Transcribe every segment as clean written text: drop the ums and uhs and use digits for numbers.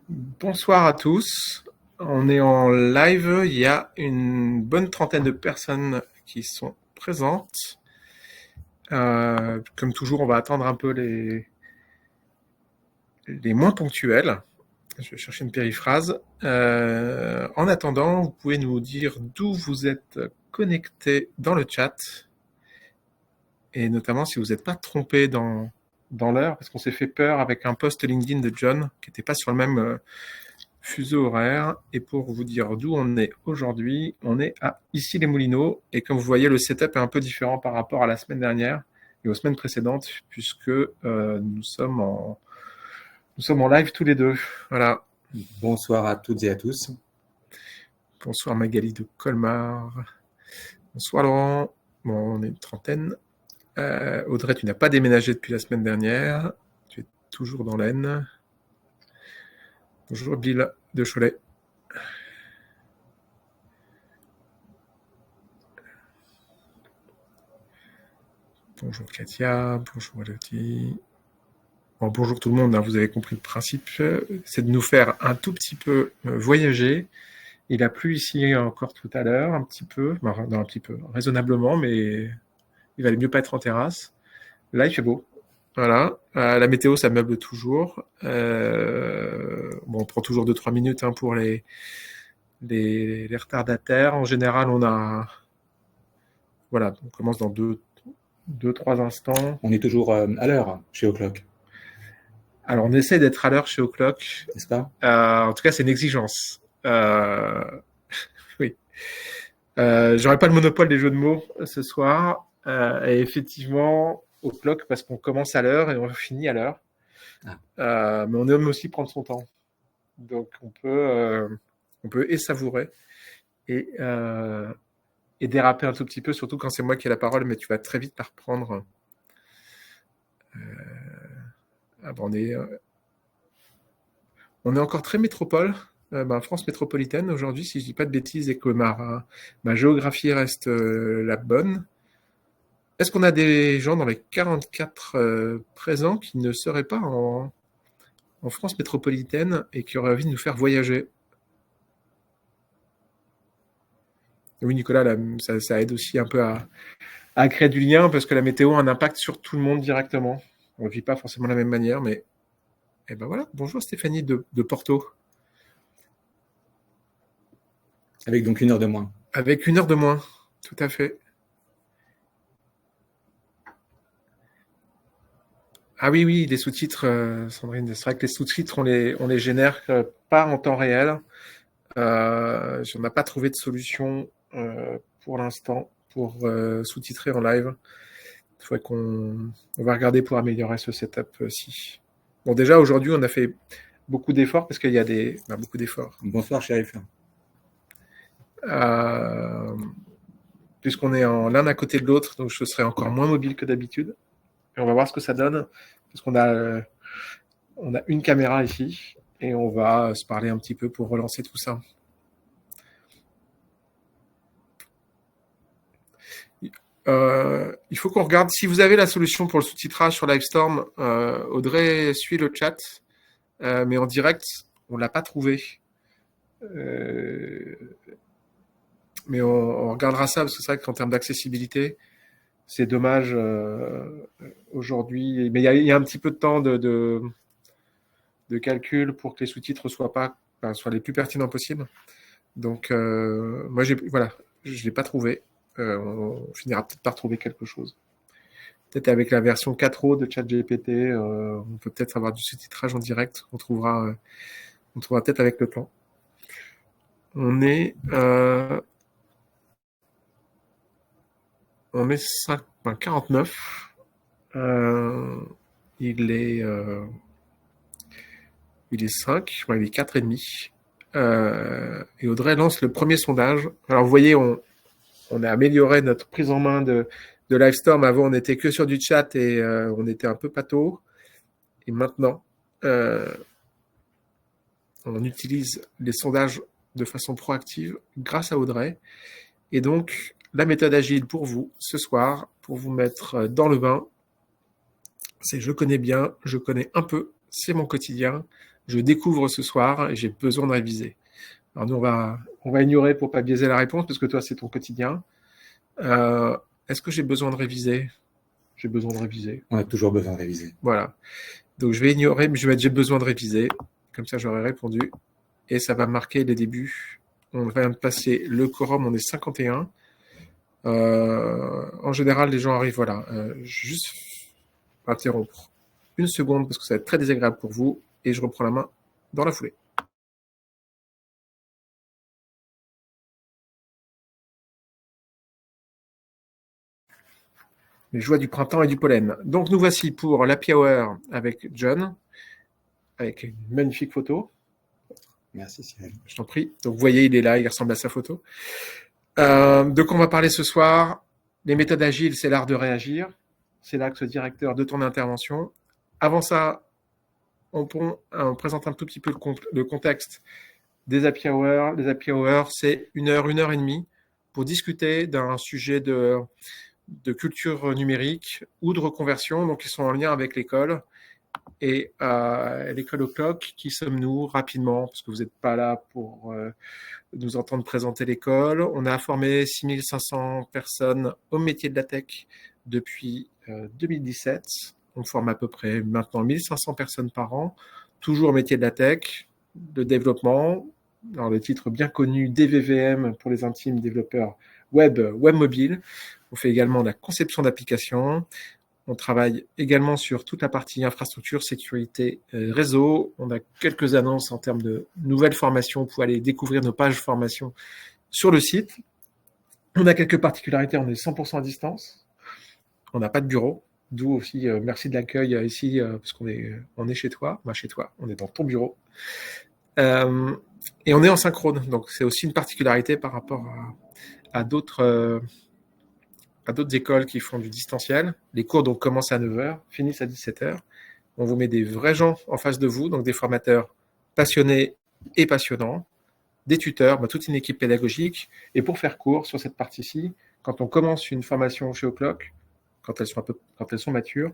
Bonsoir à tous. On est en live. Il y a une bonne trentaine de personnes qui sont présentes. Comme toujours, on va attendre un peu les moins ponctuels. Je vais chercher une périphrase. En attendant, vous pouvez nous dire d'où vous êtes connectés dans le chat. Et notamment si vous n'êtes pas trompé dans l'heure, parce qu'on s'est fait peur avec un post LinkedIn de John qui n'était pas sur le même fuseau horaire. Et pour vous dire d'où on est aujourd'hui, on est à Issy-les-Moulineaux. Et comme vous voyez, le setup est un peu différent par rapport à la semaine dernière et aux semaines précédentes, puisque nous sommes en live tous les deux. Voilà. Bonsoir à toutes et à tous. Bonsoir Magali de Colmar. Bonsoir Laurent. Bon, on est une trentaine. Audrey, tu n'as pas déménagé depuis la semaine dernière. Tu es toujours dans l'Aisne. Bonjour Bill de Cholet. Bonjour Katia, bonjour Elodie. Bon, bonjour tout le monde, hein, vous avez compris le principe, c'est de nous faire un tout petit peu voyager. Il a plu ici encore tout à l'heure, un petit peu, non, un petit peu, raisonnablement, mais il valait mieux pas être en terrasse. Là, il fait beau. Voilà, la météo, ça meuble toujours. Bon, on prend toujours 2-3 minutes hein, pour les retardataires. En général, voilà, on commence dans 2-3 instants. On est toujours à l'heure chez O'Clock, Alors, on essaie d'être à l'heure chez O'Clock. n'est-ce pas? En tout cas, c'est une exigence. Oui. J'aurais pas le monopole des jeux de mots ce soir. Et effectivement, O'Clock, parce qu'on commence à l'heure et on finit à l'heure. Mais on aime aussi prendre son temps. Donc, on peut et savourer et déraper un tout petit peu, surtout quand c'est moi qui ai la parole, mais tu vas très vite la reprendre. Bon, on est encore très métropole, France métropolitaine aujourd'hui, si je dis pas de bêtises, et que ma géographie reste la bonne. Est-ce qu'on a des gens dans les 44 présents qui ne seraient pas en France métropolitaine et qui auraient envie de nous faire voyager? Oui, Nicolas, là, ça aide aussi un peu à créer du lien parce que la météo a un impact sur tout le monde directement. On ne vit pas forcément de la même manière, mais eh ben voilà. Bonjour Stéphanie de Porto. Avec donc 1 heure de moins. Avec 1 heure de moins, tout à fait. Ah oui, oui, les sous-titres, Sandrine, c'est vrai que les sous-titres, on les génère pas en temps réel. On n'a pas trouvé de solution pour l'instant pour sous-titrer en live. Il faudrait on va regarder pour améliorer ce setup-ci. Bon, déjà, aujourd'hui, on a fait beaucoup d'efforts parce qu'il y a beaucoup d'efforts. Bonsoir, shérif. Puisqu'on est l'un à côté de l'autre, donc je serai encore moins mobile que d'habitude. Et on va voir ce que ça donne, parce qu'on a une caméra ici, et on va se parler un petit peu pour relancer tout ça. Il faut qu'on regarde si vous avez la solution pour le sous-titrage sur Livestorm. Audrey suit le chat, mais en direct, on l'a pas trouvé. Mais on regardera ça parce que c'est vrai qu'en termes d'accessibilité, c'est dommage aujourd'hui. Mais il y a un petit peu de temps de calcul pour que les sous-titres soient les plus pertinents possibles. Donc, moi, voilà, je l'ai pas trouvé. On finira peut-être par trouver quelque chose. Peut-être avec la version 4.0 de ChatGPT, on peut peut-être avoir du sous-titrage en direct. On trouvera peut-être avec le temps. On est 49. Il est 5, il est 4,5. Et Audrey lance le premier sondage. Alors vous voyez, on a amélioré notre prise en main de Livestorm. Avant, on n'était que sur du chat et on était un peu pâteau. Et maintenant, on utilise les sondages de façon proactive grâce à Audrey. Et donc, la méthode agile pour vous, ce soir, pour vous mettre dans le bain, c'est je connais bien, je connais un peu, c'est mon quotidien. Je découvre ce soir et j'ai besoin de réviser. Alors nous, on va ignorer pour pas biaiser la réponse parce que toi, c'est ton quotidien. Est-ce que j'ai besoin de réviser? J'ai besoin de réviser. On a toujours besoin de réviser. Voilà. Donc je vais ignorer, mais je vais mettre j'ai besoin de réviser. Comme ça, j'aurai répondu. Et ça va marquer les débuts. On va passer le quorum, on est 51. En général, les gens arrivent, voilà. Juste interrompre une seconde parce que ça va être très désagréable pour vous. Et je reprends la main dans la foulée. Les joies du printemps et du pollen. Donc nous voici pour l'Happy Hour avec John, avec une magnifique photo. Merci Cyril. Je t'en prie. Donc vous voyez, il est là, il ressemble à sa photo. De quoi on va parler ce soir? Les méthodes agiles, c'est l'art de réagir. C'est l'axe directeur de ton intervention. Avant ça, on présente un tout petit peu le contexte des Happy Hours. Les Happy Hours, c'est une heure et demie pour discuter d'un sujet de culture numérique ou de reconversion, donc ils sont en lien avec l'école. Et l'école O'Clock, qui sommes-nous rapidement, parce que vous n'êtes pas là pour nous entendre présenter l'école. On a formé 6500 personnes au métier de la tech depuis 2017. On forme à peu près maintenant 1500 personnes par an, toujours au métier de la tech, de développement. Alors le titre bien connu DVVM pour les intimes développeurs web mobile. On fait également de la conception d'applications. On travaille également sur toute la partie infrastructure, sécurité, réseau. On a quelques annonces en termes de nouvelles formations. Vous pouvez aller découvrir nos pages formation sur le site. On a quelques particularités. On est 100% à distance. On n'a pas de bureau. D'où aussi, merci de l'accueil ici, parce qu'on est chez toi. Bah, chez toi, on est dans ton bureau. Et on est en synchrone. Donc, c'est aussi une particularité par rapport à d'autres écoles qui font du distanciel. Les cours donc commencent à 9h, finissent à 17h. On vous met des vrais gens en face de vous, donc des formateurs passionnés et passionnants, des tuteurs, toute une équipe pédagogique. Et pour faire court sur cette partie-ci, quand on commence une formation chez O'Clock, quand elles sont matures,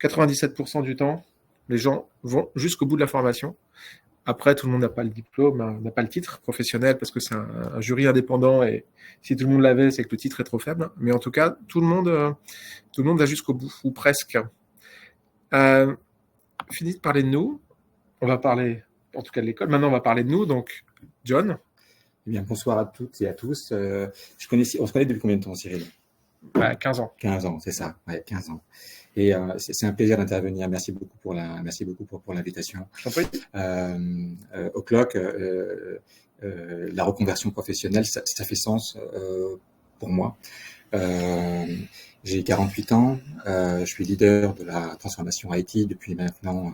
97% du temps, les gens vont jusqu'au bout de la formation. Après, tout le monde n'a pas le diplôme, n'a pas le titre professionnel parce que c'est un jury indépendant et si tout le monde l'avait, c'est que le titre est trop faible. Mais en tout cas, tout le monde va jusqu'au bout, ou presque. Fini de parler de nous. On va parler, en tout cas de l'école. Maintenant, on va parler de nous. Donc, John. Eh bien, bonsoir à toutes et à tous. On se connaît depuis combien de temps, Cyril? 15 ans. 15 ans, c'est ça, ouais, 15 ans. Et c'est un plaisir d'intervenir. Merci beaucoup pour l'invitation. O'Clock, la reconversion professionnelle, ça fait sens pour moi. J'ai 48 ans, je suis leader de la transformation IT depuis maintenant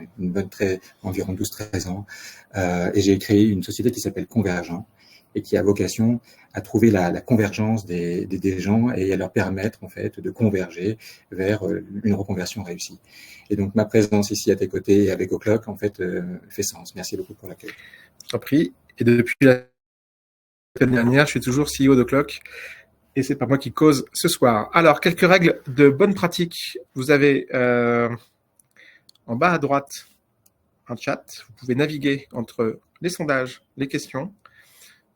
environ 12-13 ans, et j'ai créé une société qui s'appelle Convergent et qui a vocation à trouver la convergence des gens et à leur permettre en fait de converger vers une reconversion réussie. Et donc ma présence ici à tes côtés avec O'Clock en fait fait sens. Merci beaucoup pour l'accueil. Je t'en prie. Et depuis la semaine dernière, je suis toujours CEO d'Oclock. Et c'est pas moi qui cause ce soir. Alors, quelques règles de bonne pratique. Vous avez en bas à droite un chat. Vous pouvez naviguer entre les sondages, les questions.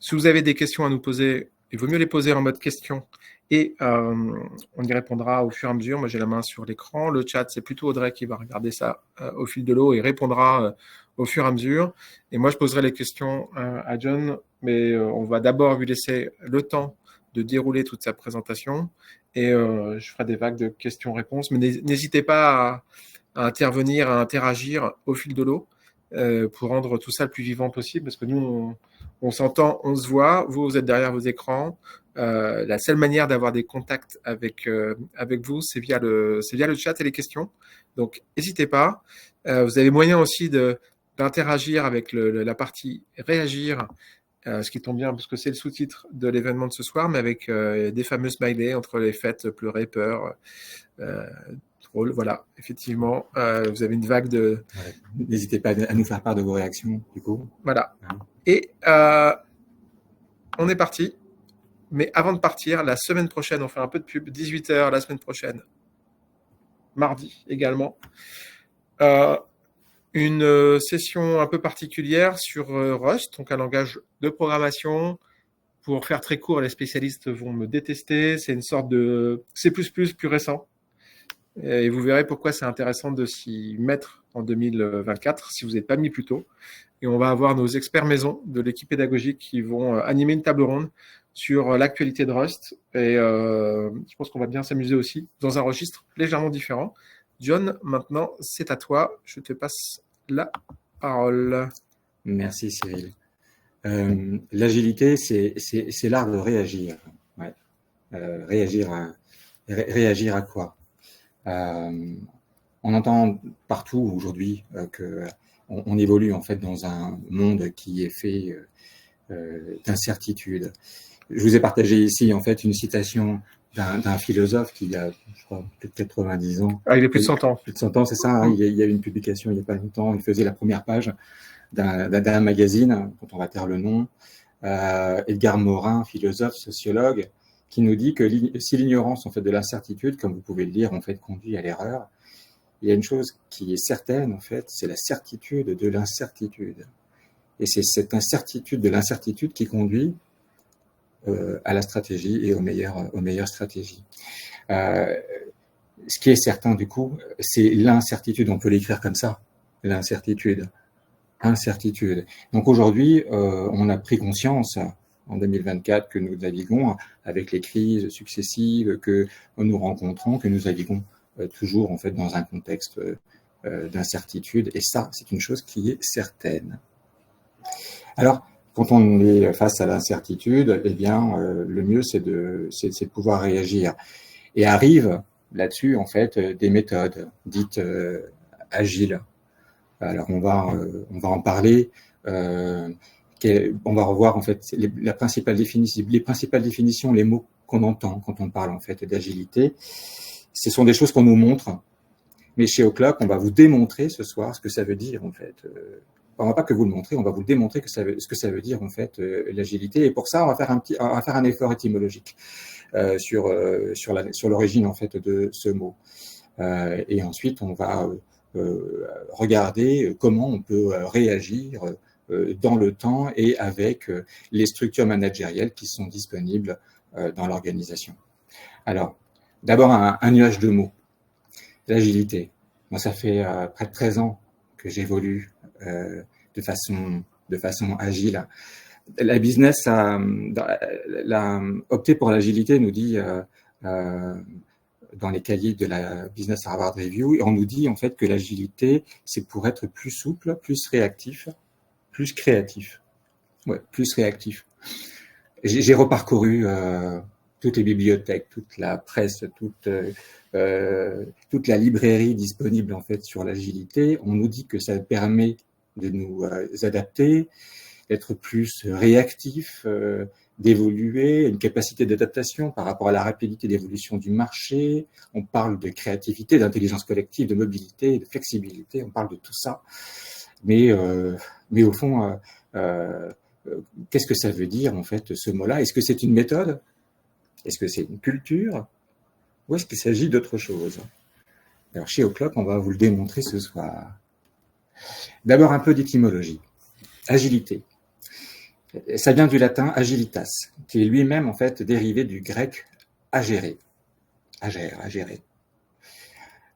Si vous avez des questions à nous poser, il vaut mieux les poser en mode question et on y répondra au fur et à mesure. Moi, j'ai la main sur l'écran. Le chat, c'est plutôt Audrey qui va regarder ça au fil de l'eau et répondra au fur et à mesure. Et moi, je poserai les questions à John, mais on va d'abord lui laisser le temps de dérouler toute sa présentation et je ferai des vagues de questions-réponses. Mais n'hésitez pas à intervenir, à interagir au fil de l'eau pour rendre tout ça le plus vivant possible parce que nous, on s'entend, on se voit, vous êtes derrière vos écrans. La seule manière d'avoir des contacts avec vous, c'est via le chat et les questions. Donc, n'hésitez pas. Vous avez moyen aussi d'interagir avec la partie réagir, ce qui tombe bien parce que c'est le sous-titre de l'événement de ce soir, mais avec des fameux smileys entre les fêtes, pleurer, peur, drôle. Voilà, effectivement, vous avez une vague de... Ouais. N'hésitez pas à nous faire part de vos réactions, du coup. Voilà. Et on est parti. Mais avant de partir, la semaine prochaine, on fait un peu de pub, 18h la semaine prochaine, mardi également. une session un peu particulière sur Rust, donc un langage de programmation. Pour faire très court, les spécialistes vont me détester. C'est une sorte de C++ plus récent. Et vous verrez pourquoi c'est intéressant de s'y mettre en 2024 si vous n'êtes pas mis plus tôt. Et on va avoir nos experts maison de l'équipe pédagogique qui vont animer une table ronde sur l'actualité de Rust. Et je pense qu'on va bien s'amuser aussi dans un registre légèrement différent. John, maintenant, c'est à toi. Je te passe la parole. Merci Cyril. L'agilité, c'est l'art de réagir. Ouais. Réagir à quoi? On entend partout aujourd'hui que on évolue en fait dans un monde qui est fait d'incertitudes. Je vous ai partagé ici en fait une citation d'un philosophe qui a, je crois, peut-être 90 ans. Ah, il est plus de 100 ans. Plus de 100 ans, c'est ça. Hein, il y a eu une publication il n'y a pas longtemps. Il faisait la première page d'un magazine, dont on va taire le nom. Edgar Morin, philosophe, sociologue, qui nous dit que si l'ignorance en fait de l'incertitude, comme vous pouvez le lire, en fait conduit à l'erreur, il y a une chose qui est certaine en fait, c'est la certitude de l'incertitude. Et c'est cette incertitude de l'incertitude qui conduit à la stratégie et aux meilleures stratégies. Ce qui est certain du coup, c'est l'incertitude. On peut l'écrire comme ça, l'incertitude. Incertitude. Donc aujourd'hui, on a pris conscience en 2024 que nous naviguons avec les crises successives que nous rencontrons, que nous naviguons toujours en fait dans un contexte d'incertitude. Et ça, c'est une chose qui est certaine. Alors, quand on est face à l'incertitude, eh bien, le mieux, c'est de pouvoir réagir. Et arrivent là-dessus, en fait, des méthodes dites agiles. Alors, on va en parler. On va revoir, en fait, les principales définitions, les mots qu'on entend quand on parle, en fait, d'agilité. Ce sont des choses qu'on nous montre. Mais chez O'Clock, on va vous démontrer ce soir ce que ça veut dire, en fait. On va pas que vous le montrer, on va vous démontrer ce que ça veut dire en fait l'agilité. Et pour ça, on va faire un effort étymologique sur l'origine en fait de ce mot. Et ensuite, on va regarder comment on peut réagir dans le temps et avec les structures managériales qui sont disponibles dans l'organisation. Alors, d'abord un nuage de mots. L'agilité. Moi, ça fait près de 13 ans que j'évolue de façon agile. La business a opté pour l'agilité, nous dit dans les cahiers de la Business Harvard Review, et on nous dit en fait que l'agilité, c'est pour être plus souple, plus réactif, plus créatif. Ouais, plus réactif. J'ai reparcouru toutes les bibliothèques, toute la presse, toute la librairie disponible en fait sur l'agilité. On nous dit que ça permet de nous adapter, d'être plus réactif, d'évoluer, une capacité d'adaptation par rapport à la rapidité d'évolution du marché. On parle de créativité, d'intelligence collective, de mobilité, de flexibilité. On parle de tout ça. Mais au fond, qu'est-ce que ça veut dire en fait ce mot-là? Est-ce que c'est une méthode? Est-ce que c'est une culture? Ou est-ce qu'il s'agit d'autre chose? Alors, chez O'Clock, on va vous le démontrer ce soir. D'abord, un peu d'étymologie. Agilité. Ça vient du latin agilitas, qui est lui-même, en fait, dérivé du grec agérer. Agérer.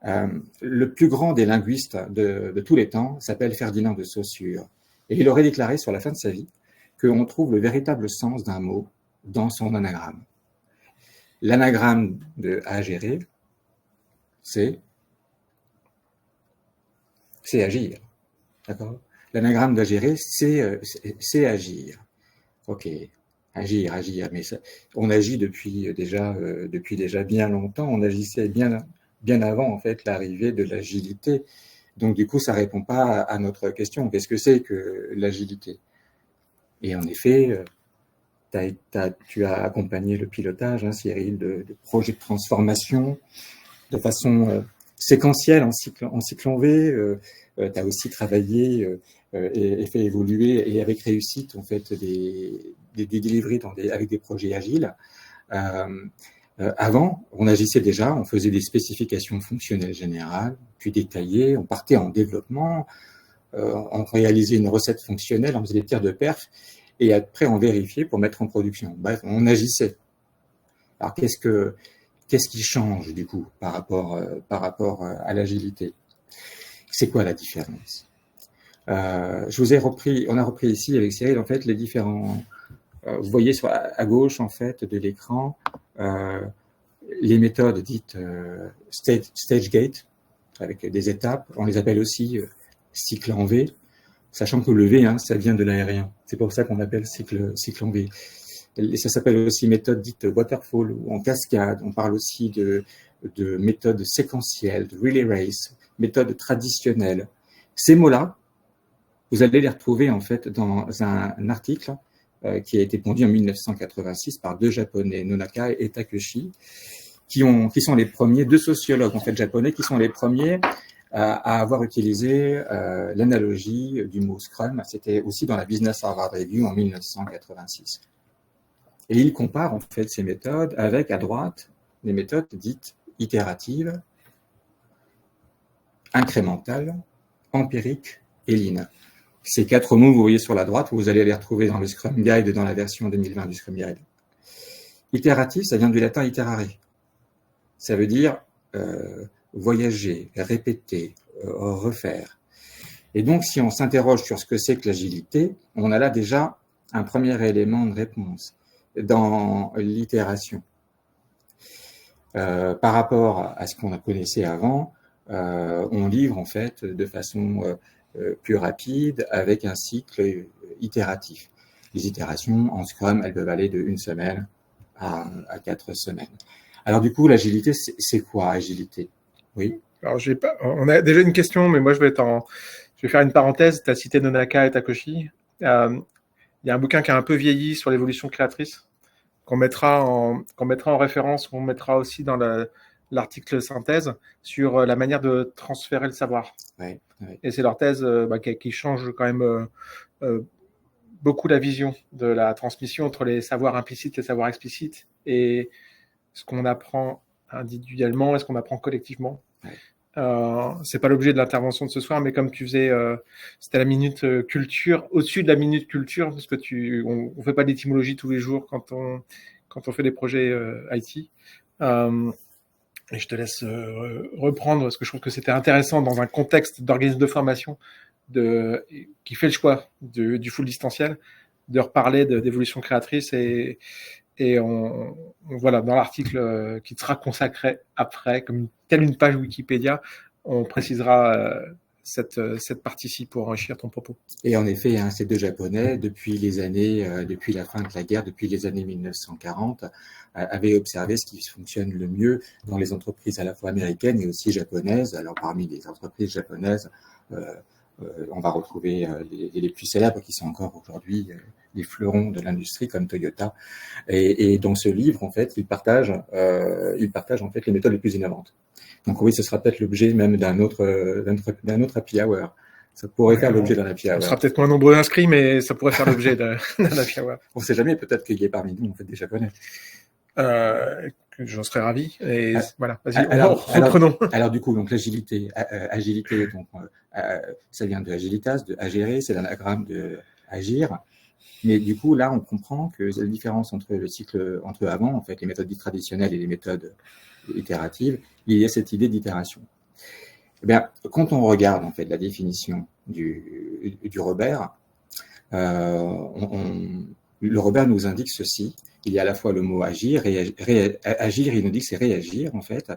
Le plus grand des linguistes de tous les temps s'appelle Ferdinand de Saussure. Et il aurait déclaré sur la fin de sa vie qu'on trouve le véritable sens d'un mot dans son anagramme. L'anagramme de agérer, c'est agir. D'accord? L'anagramme d'agérer, c'est agir. Ok, agir. Mais ça, on agit depuis déjà bien longtemps. On agissait bien avant en fait l'arrivée de l'agilité. Donc du coup, ça répond pas à notre question. Qu'est-ce que c'est que l'agilité? Et en effet, tu as accompagné le pilotage, hein, Cyril, de projets de transformation de façon séquentielle en cycle en V. Tu as aussi travaillé et fait évoluer et avec réussite en fait des deliveries avec des projets agiles. Avant, on agissait déjà, on faisait des spécifications fonctionnelles générales, puis détaillées, on partait en développement, on réalisait une recette fonctionnelle, on faisait des tirs de perf, et après on vérifiait pour mettre en production. Bref, on agissait. Alors qu'est-ce qui change du coup par rapport à l'agilité? C'est quoi la différence? On a repris ici avec Cyril en fait les différents. Vous voyez à gauche en fait de l'écran les méthodes dites stage gate avec des étapes. On les appelle aussi cycle en V, sachant que le V, ça vient de l'aérien. C'est pour ça qu'on appelle cycle en V. Et ça s'appelle aussi méthode dite waterfall ou en cascade. On parle aussi de méthode séquentielle, de relay race, méthode traditionnelle. Ces mots-là, vous allez les retrouver en fait dans un article qui a été pondu en 1986 par deux Japonais, Nonaka et Takeshi, qui sont les premiers, deux sociologues en fait japonais, qui sont les premiers à avoir utilisé l'analogie du mot Scrum. C'était aussi dans la Business Harvard Review en 1986. Et ils comparent en fait ces méthodes avec, à droite, les méthodes dites itératives, incrémentales, empiriques et lean. Ces quatre mots, vous voyez sur la droite, vous allez les retrouver dans le Scrum Guide, dans la version 2020 du Scrum Guide. Itératif, ça vient du latin iterare. Ça veut dire voyager, répéter, refaire. Et donc, si on s'interroge sur ce que c'est que l'agilité, on a là déjà un premier élément de réponse dans l'itération. Par rapport à ce qu'on connaissait avant, on livre en fait de façon plus rapide avec un cycle itératif. Les itérations en Scrum, elles peuvent aller de 1 semaine à 4 semaines. Alors du coup, l'agilité, c'est quoi agilité? Oui. Alors on a déjà une question, mais moi je vais faire une parenthèse. Tu as cité Nonaka et Takeshi. Il y a un bouquin qui a un peu vieilli sur l'évolution créatrice qu'on mettra en référence, qu'on mettra aussi dans l'article synthèse sur la manière de transférer le savoir. Ouais. Et c'est leur thèse qui change quand même beaucoup la vision de la transmission entre les savoirs implicites et les savoirs explicites et ce qu'on apprend individuellement et ce qu'on apprend collectivement. Ouais. C'est pas l'objet de l'intervention de ce soir, mais comme tu faisais, c'était la minute culture, au-dessus de la minute culture, parce que on fait pas d'étymologie tous les jours quand on fait des projets IT. Et je te laisse reprendre, parce que je trouve que c'était intéressant dans un contexte d'organisme de formation qui fait le choix du full distanciel, de reparler d'évolution créatrice et voilà, dans l'article qui te sera consacré après, comme telle une page Wikipédia, on précisera cette partie-ci pour enrichir ton propos. Et en effet, ces deux Japonais, depuis la fin de la guerre, depuis les années 1940, avaient observé ce qui fonctionne le mieux dans les entreprises à la fois américaines et aussi japonaises. Alors parmi les entreprises japonaises, on va retrouver les plus célèbres qui sont encore aujourd'hui les fleurons de l'industrie comme Toyota. Et dans ce livre, en fait, ils partagent en fait les méthodes les plus innovantes. Donc oui, ce sera peut-être l'objet même d'un autre happy hour. Ça pourrait faire l'objet d'un happy hour. On sera peut-être moins nombreux inscrits, mais ça pourrait faire l'objet d'un happy hour. On ne sait jamais, peut-être qu'il y ait parmi nous en fait des Japonais. J'en serais ravi. Et voilà, vas-y, reprenons. Alors du coup, donc l'agilité, donc ça vient de agilitas, de agere, c'est l'anagramme de agir. Mais du coup, là, on comprend que la différence entre avant, en fait, les méthodes dites traditionnelles et les méthodes itératives, il y a cette idée d'itération. Eh bien, quand on regarde en fait la définition du Robert, le Robert nous indique ceci. Il y a à la fois le mot agir, agir, il nous dit que c'est réagir en fait.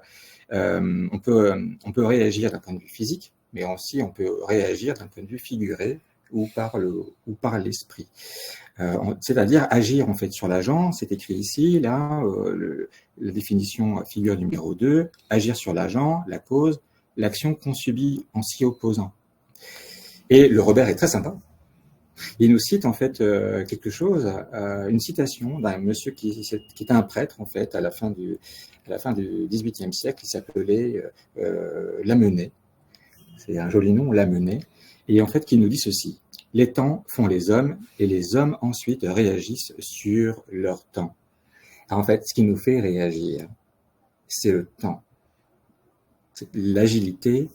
On peut réagir d'un point de vue physique, mais aussi on peut réagir d'un point de vue figuré ou par l'esprit. C'est-à-dire agir en fait sur l'agent, c'est écrit ici, là, la définition figure numéro 2, agir sur l'agent, la cause, l'action qu'on subit en s'y opposant. Et le Robert est très sympa. Il nous cite en fait quelque chose, une citation d'un monsieur qui était un prêtre en fait à la fin du XVIIIe siècle, qui s'appelait Lamennais. C'est un joli nom, Lamennais, et en fait qui nous dit ceci: les temps font les hommes et les hommes ensuite réagissent sur leur temps. Alors, en fait, ce qui nous fait réagir, c'est le temps. C'est l'agilité,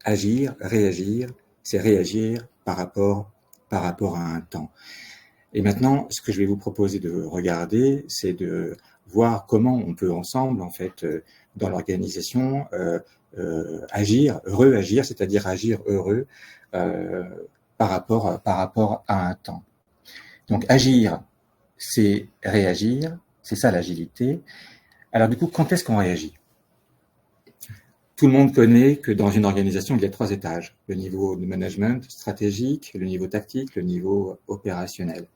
agir, réagir, c'est réagir par rapport à un temps. Et maintenant, ce que je vais vous proposer de regarder, c'est de voir comment on peut ensemble, en fait, dans l'organisation, agir, réagir, c'est-à-dire agir heureux par rapport à un temps. Donc, agir, c'est réagir, c'est ça l'agilité. Alors, du coup, quand est-ce qu'on réagit? Tout le monde connaît que dans une organisation, il y a 3 étages. Le niveau de management stratégique, le niveau tactique, le niveau opérationnel.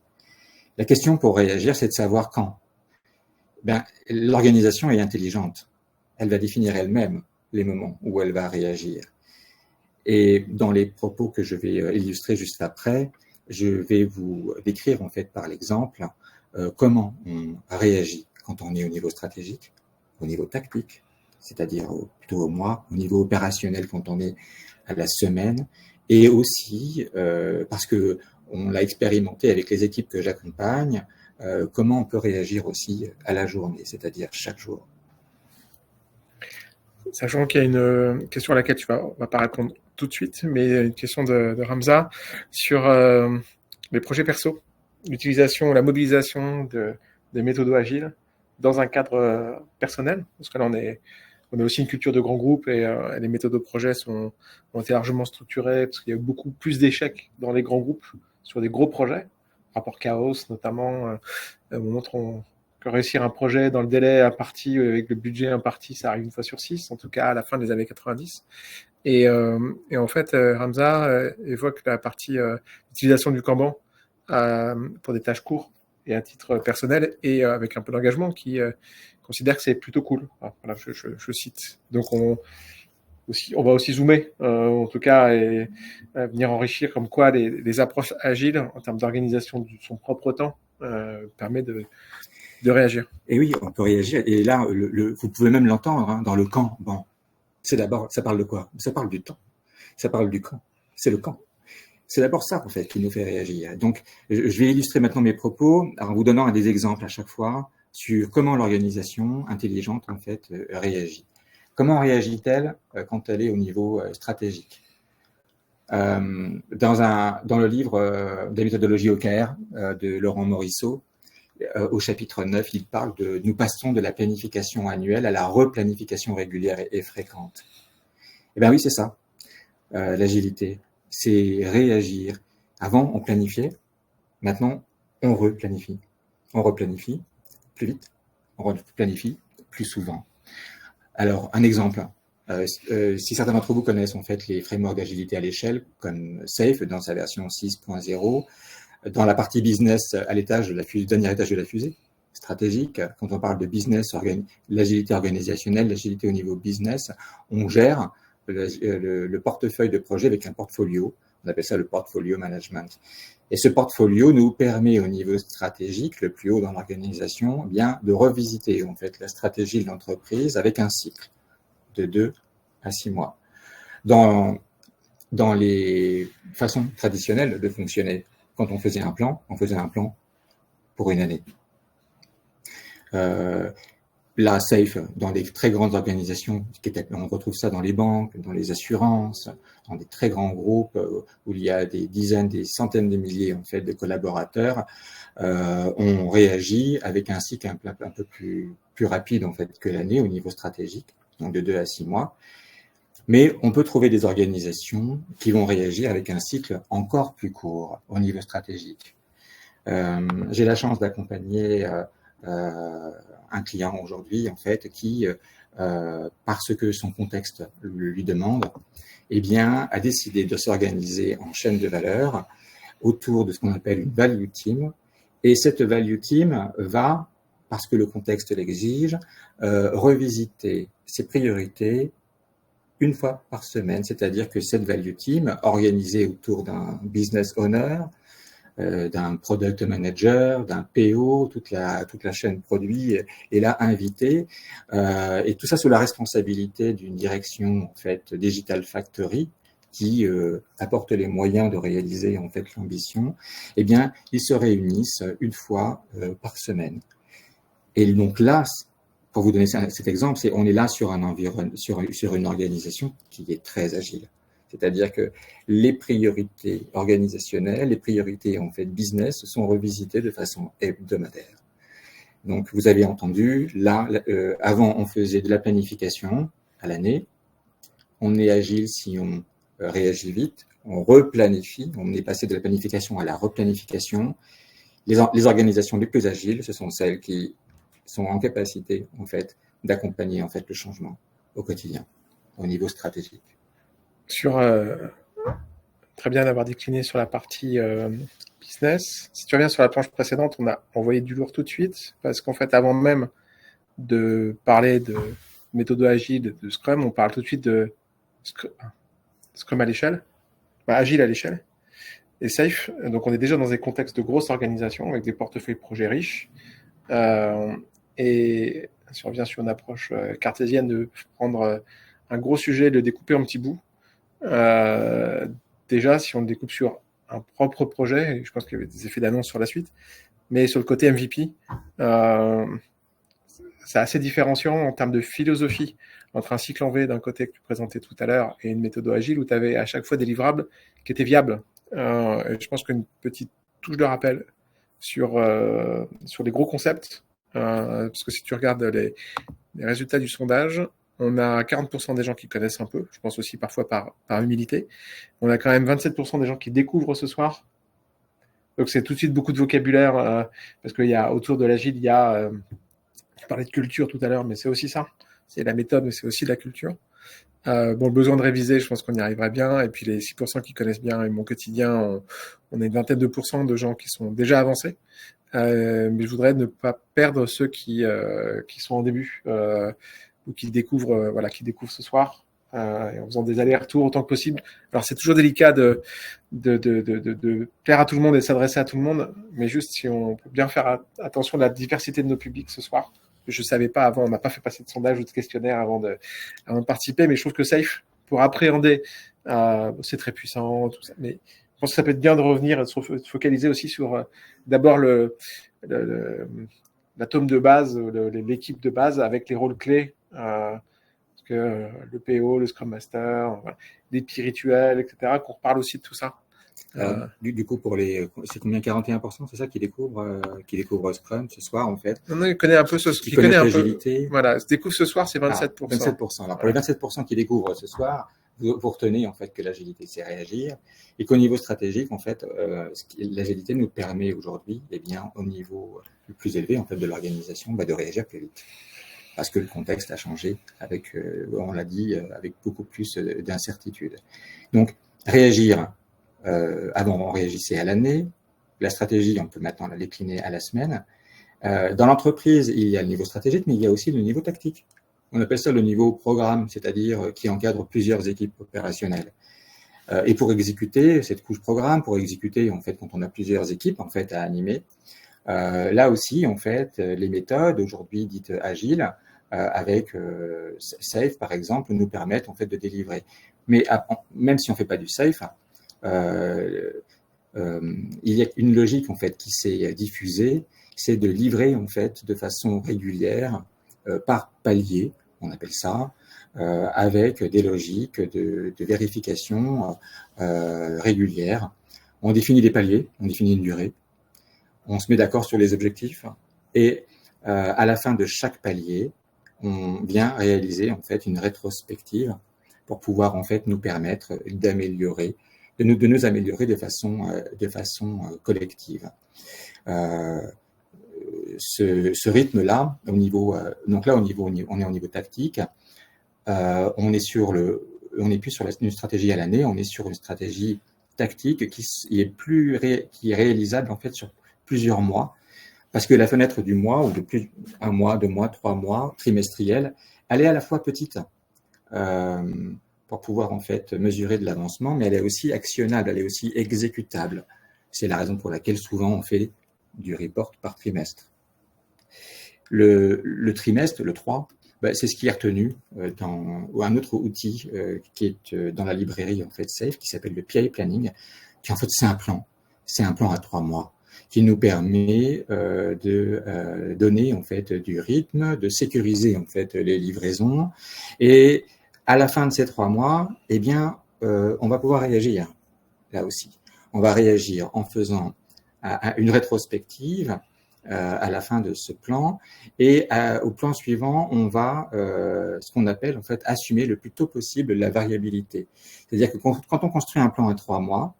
La question pour réagir, c'est de savoir quand. L'organisation est intelligente. Elle va définir elle-même les moments où elle va réagir. Et dans les propos que je vais illustrer juste après, je vais vous décrire en fait par l'exemple comment on réagit quand on est au niveau stratégique, au niveau tactique, c'est-à-dire plutôt au mois, au niveau opérationnel quand on est à la semaine, et aussi parce que on l'a expérimenté avec les équipes que j'accompagne, comment on peut réagir aussi à la journée, c'est-à-dire chaque jour. Sachant qu'il y a une question à laquelle tu vas pas répondre tout de suite, mais une question de Ramza sur les projets perso, l'utilisation, la mobilisation des méthodes agiles dans un cadre personnel, parce que là on est aussi une culture de grands groupes et les méthodes de projet ont été largement structurées parce qu'il y a eu beaucoup plus d'échecs dans les grands groupes sur des gros projets, rapport chaos notamment, on montre que réussir un projet dans le délai imparti, avec le budget imparti, ça arrive une fois sur 6, en tout cas à la fin des années 90. Et en fait, Ramza évoque la partie utilisation du Kanban pour des tâches courtes et à titre personnel et avec un peu d'engagement qui considère que c'est plutôt cool. Voilà, je cite. Donc on va aussi zoomer, en tout cas, et venir enrichir comme quoi les approches agiles en termes d'organisation de son propre temps permet de réagir. Et oui, on peut réagir. Et là, vous pouvez même l'entendre hein, dans le camp. Bon, c'est d'abord, ça parle de quoi? Ça parle du temps. Ça parle du camp. C'est le camp. C'est d'abord ça, en fait, qui nous fait réagir. Donc, je vais illustrer maintenant mes propos en vous donnant des exemples à chaque fois sur comment l'organisation intelligente, en fait, réagit. Comment réagit-elle quand elle est au niveau stratégique? Dans le livre des méthodologies OKR de Laurent Morisseau, au chapitre 9, il parle de « Nous passons de la planification annuelle à la replanification régulière et fréquente ». Eh bien oui, c'est ça, l'agilité. C'est réagir. Avant, on planifiait. Maintenant, on replanifie. On replanifie plus vite. On replanifie plus souvent. Alors, un exemple. Si certains d'entre vous connaissent en fait les frameworks d'agilité à l'échelle, comme SAFe dans sa version 6.0, dans la partie business à l'étage dernier étage de la fusée, stratégique, quand on parle de business, l'agilité organisationnelle, l'agilité au niveau business, on gère le portefeuille de projet avec un portfolio. On appelle ça le portfolio management. Et ce portfolio nous permet au niveau stratégique, le plus haut dans l'organisation, eh bien de revisiter en fait la stratégie de l'entreprise avec un cycle de 2 à 6 mois. Dans les façons traditionnelles de fonctionner, quand on faisait un plan pour une année. La SAFe, dans les très grandes organisations, on retrouve ça dans les banques, dans les assurances, dans des très grands groupes où il y a des dizaines, des centaines de milliers en fait de collaborateurs, on réagit avec un cycle un peu plus rapide en fait que l'année au niveau stratégique, donc de 2 à 6 mois. Mais on peut trouver des organisations qui vont réagir avec un cycle encore plus court au niveau stratégique. J'ai la chance d'accompagner un client aujourd'hui, en fait, qui, parce que son contexte lui demande, eh bien, a décidé de s'organiser en chaîne de valeur autour de ce qu'on appelle une value team. Et cette value team va, parce que le contexte l'exige, revisiter ses priorités une fois par semaine. C'est-à-dire que cette value team, organisée autour d'un business owner, d'un product manager, d'un PO, toute la chaîne produit est là invitée, et tout ça sous la responsabilité d'une direction en fait Digital Factory qui apporte les moyens de réaliser en fait l'ambition. Eh bien, ils se réunissent une fois par semaine. Et donc là, pour vous donner cet exemple, on est là sur un environnement, sur une organisation qui est très agile. C'est-à-dire que les priorités organisationnelles, les priorités en fait business sont revisitées de façon hebdomadaire. Donc, vous avez entendu, là, avant, on faisait de la planification à l'année. On est agile si on réagit vite. On replanifie. On est passé de la planification à la replanification. Les organisations les plus agiles, ce sont celles qui sont en capacité, en fait, d'accompagner, en fait, le changement au quotidien, au niveau stratégique. Très bien d'avoir décliné sur la partie business. Si tu reviens sur la planche précédente, on a envoyé du lourd tout de suite, parce qu'en fait, avant même de parler de méthode agile, de Scrum, on parle tout de suite de Scrum à l'échelle, agile à l'échelle, et safe. Donc, on est déjà dans des contextes de grosses organisations, avec des portefeuilles projets riches. Et si on revient sur une approche cartésienne, de prendre un gros sujet, de le découper en petits bouts, déjà, si on le découpe sur un propre projet, je pense qu'il y avait des effets d'annonce sur la suite, mais sur le côté MVP, c'est assez différenciant en termes de philosophie entre un cycle en V d'un côté que tu présentais tout à l'heure et une méthode agile où tu avais à chaque fois des livrables qui étaient viables. Et je pense qu'une petite touche de rappel sur les gros concepts, parce que si tu regardes les résultats du sondage, on a 40% des gens qui connaissent un peu, je pense aussi parfois par humilité. On a quand même 27% des gens qui découvrent ce soir. Donc c'est tout de suite beaucoup de vocabulaire, parce qu'il y a autour de l'agile, il y a, je parlais de culture tout à l'heure, mais c'est aussi ça. C'est la méthode, mais c'est aussi la culture. Le besoin de réviser, je pense qu'on y arrivera bien. Et puis les 6% qui connaissent bien et mon quotidien, on a une vingtaine de pourcents de gens qui sont déjà avancés. Mais je voudrais ne pas perdre ceux qui sont en début ou qui découvrent ce soir, et en faisant des allers-retours autant que possible. Alors c'est toujours délicat de plaire à tout le monde et de s'adresser à tout le monde, mais juste si on peut bien faire attention à la diversité de nos publics ce soir. Je savais pas avant, on n'a pas fait passer de sondage ou de questionnaire avant de participer, mais je trouve que Safe, pour appréhender, c'est très puissant, tout ça, mais je pense que ça peut être bien de revenir et de se focaliser aussi sur d'abord l'atome de base, l'équipe de base avec les rôles clés, parce que le PO, le Scrum Master, les petits rituels, etc., qu'on reparle aussi de tout ça. Du coup, c'est combien, 41%, c'est ça qui découvre Scrum ce soir, en fait. Non, il connaît un peu qui connaît l'agilité. Voilà, se découvre ce soir, c'est 27%. 27%. Alors, pour les 27% qui découvrent ce soir, vous retenez, en fait, que l'agilité, c'est réagir, et qu'au niveau stratégique, en fait, l'agilité nous permet aujourd'hui, eh bien, au niveau le plus élevé, en fait, de l'organisation, de réagir plus vite. Parce que le contexte a changé avec, on l'a dit, avec beaucoup plus d'incertitude. Donc, réagir, avant, on réagissait à l'année. La stratégie, on peut maintenant la décliner à la semaine. Dans l'entreprise, il y a le niveau stratégique, mais il y a aussi le niveau tactique. On appelle ça le niveau programme, c'est-à-dire qui encadre plusieurs équipes opérationnelles. Et pour exécuter cette couche programme, pour exécuter, en fait, quand on a plusieurs équipes, en fait, à animer, là aussi, en fait, les méthodes aujourd'hui dites agiles, avec Safe, par exemple, nous permettent, en fait, de délivrer. Mais même si on ne fait pas du Safe, il y a une logique, en fait, qui s'est diffusée, c'est de livrer, en fait, de façon régulière, par palier, on appelle ça, avec des logiques de vérification régulière. On définit des paliers, on définit une durée, on se met d'accord sur les objectifs, et à la fin de chaque palier, on vient réaliser, en fait, une rétrospective pour pouvoir, en fait, nous permettre d'améliorer, de nous améliorer de façon collective. Ce rythme-là, on est au niveau tactique, on n'est plus sur une stratégie à l'année, on est sur une stratégie tactique qui est réalisable, en fait, sur plusieurs mois, parce que la fenêtre du mois, ou de plus 1 mois, 2 mois, 3 mois, trimestrielle, elle est à la fois petite, pour pouvoir, en fait, mesurer de l'avancement, mais elle est aussi actionnable, elle est aussi exécutable. C'est la raison pour laquelle souvent on fait du report par trimestre. Le trimestre, le 3, c'est ce qui est retenu dans un autre outil qui est dans la librairie, en fait, Safe, qui s'appelle le PI Planning, qui, en fait, c'est un plan à 3 mois qui nous permet de donner, en fait, du rythme, de sécuriser, en fait, les livraisons, et à la fin de ces 3 mois, eh bien, on va pouvoir réagir là aussi. On va réagir en faisant une rétrospective à la fin de ce plan, et au plan suivant, on va ce qu'on appelle en fait assumer le plus tôt possible la variabilité. C'est-à-dire que quand on construit un plan à 3 mois,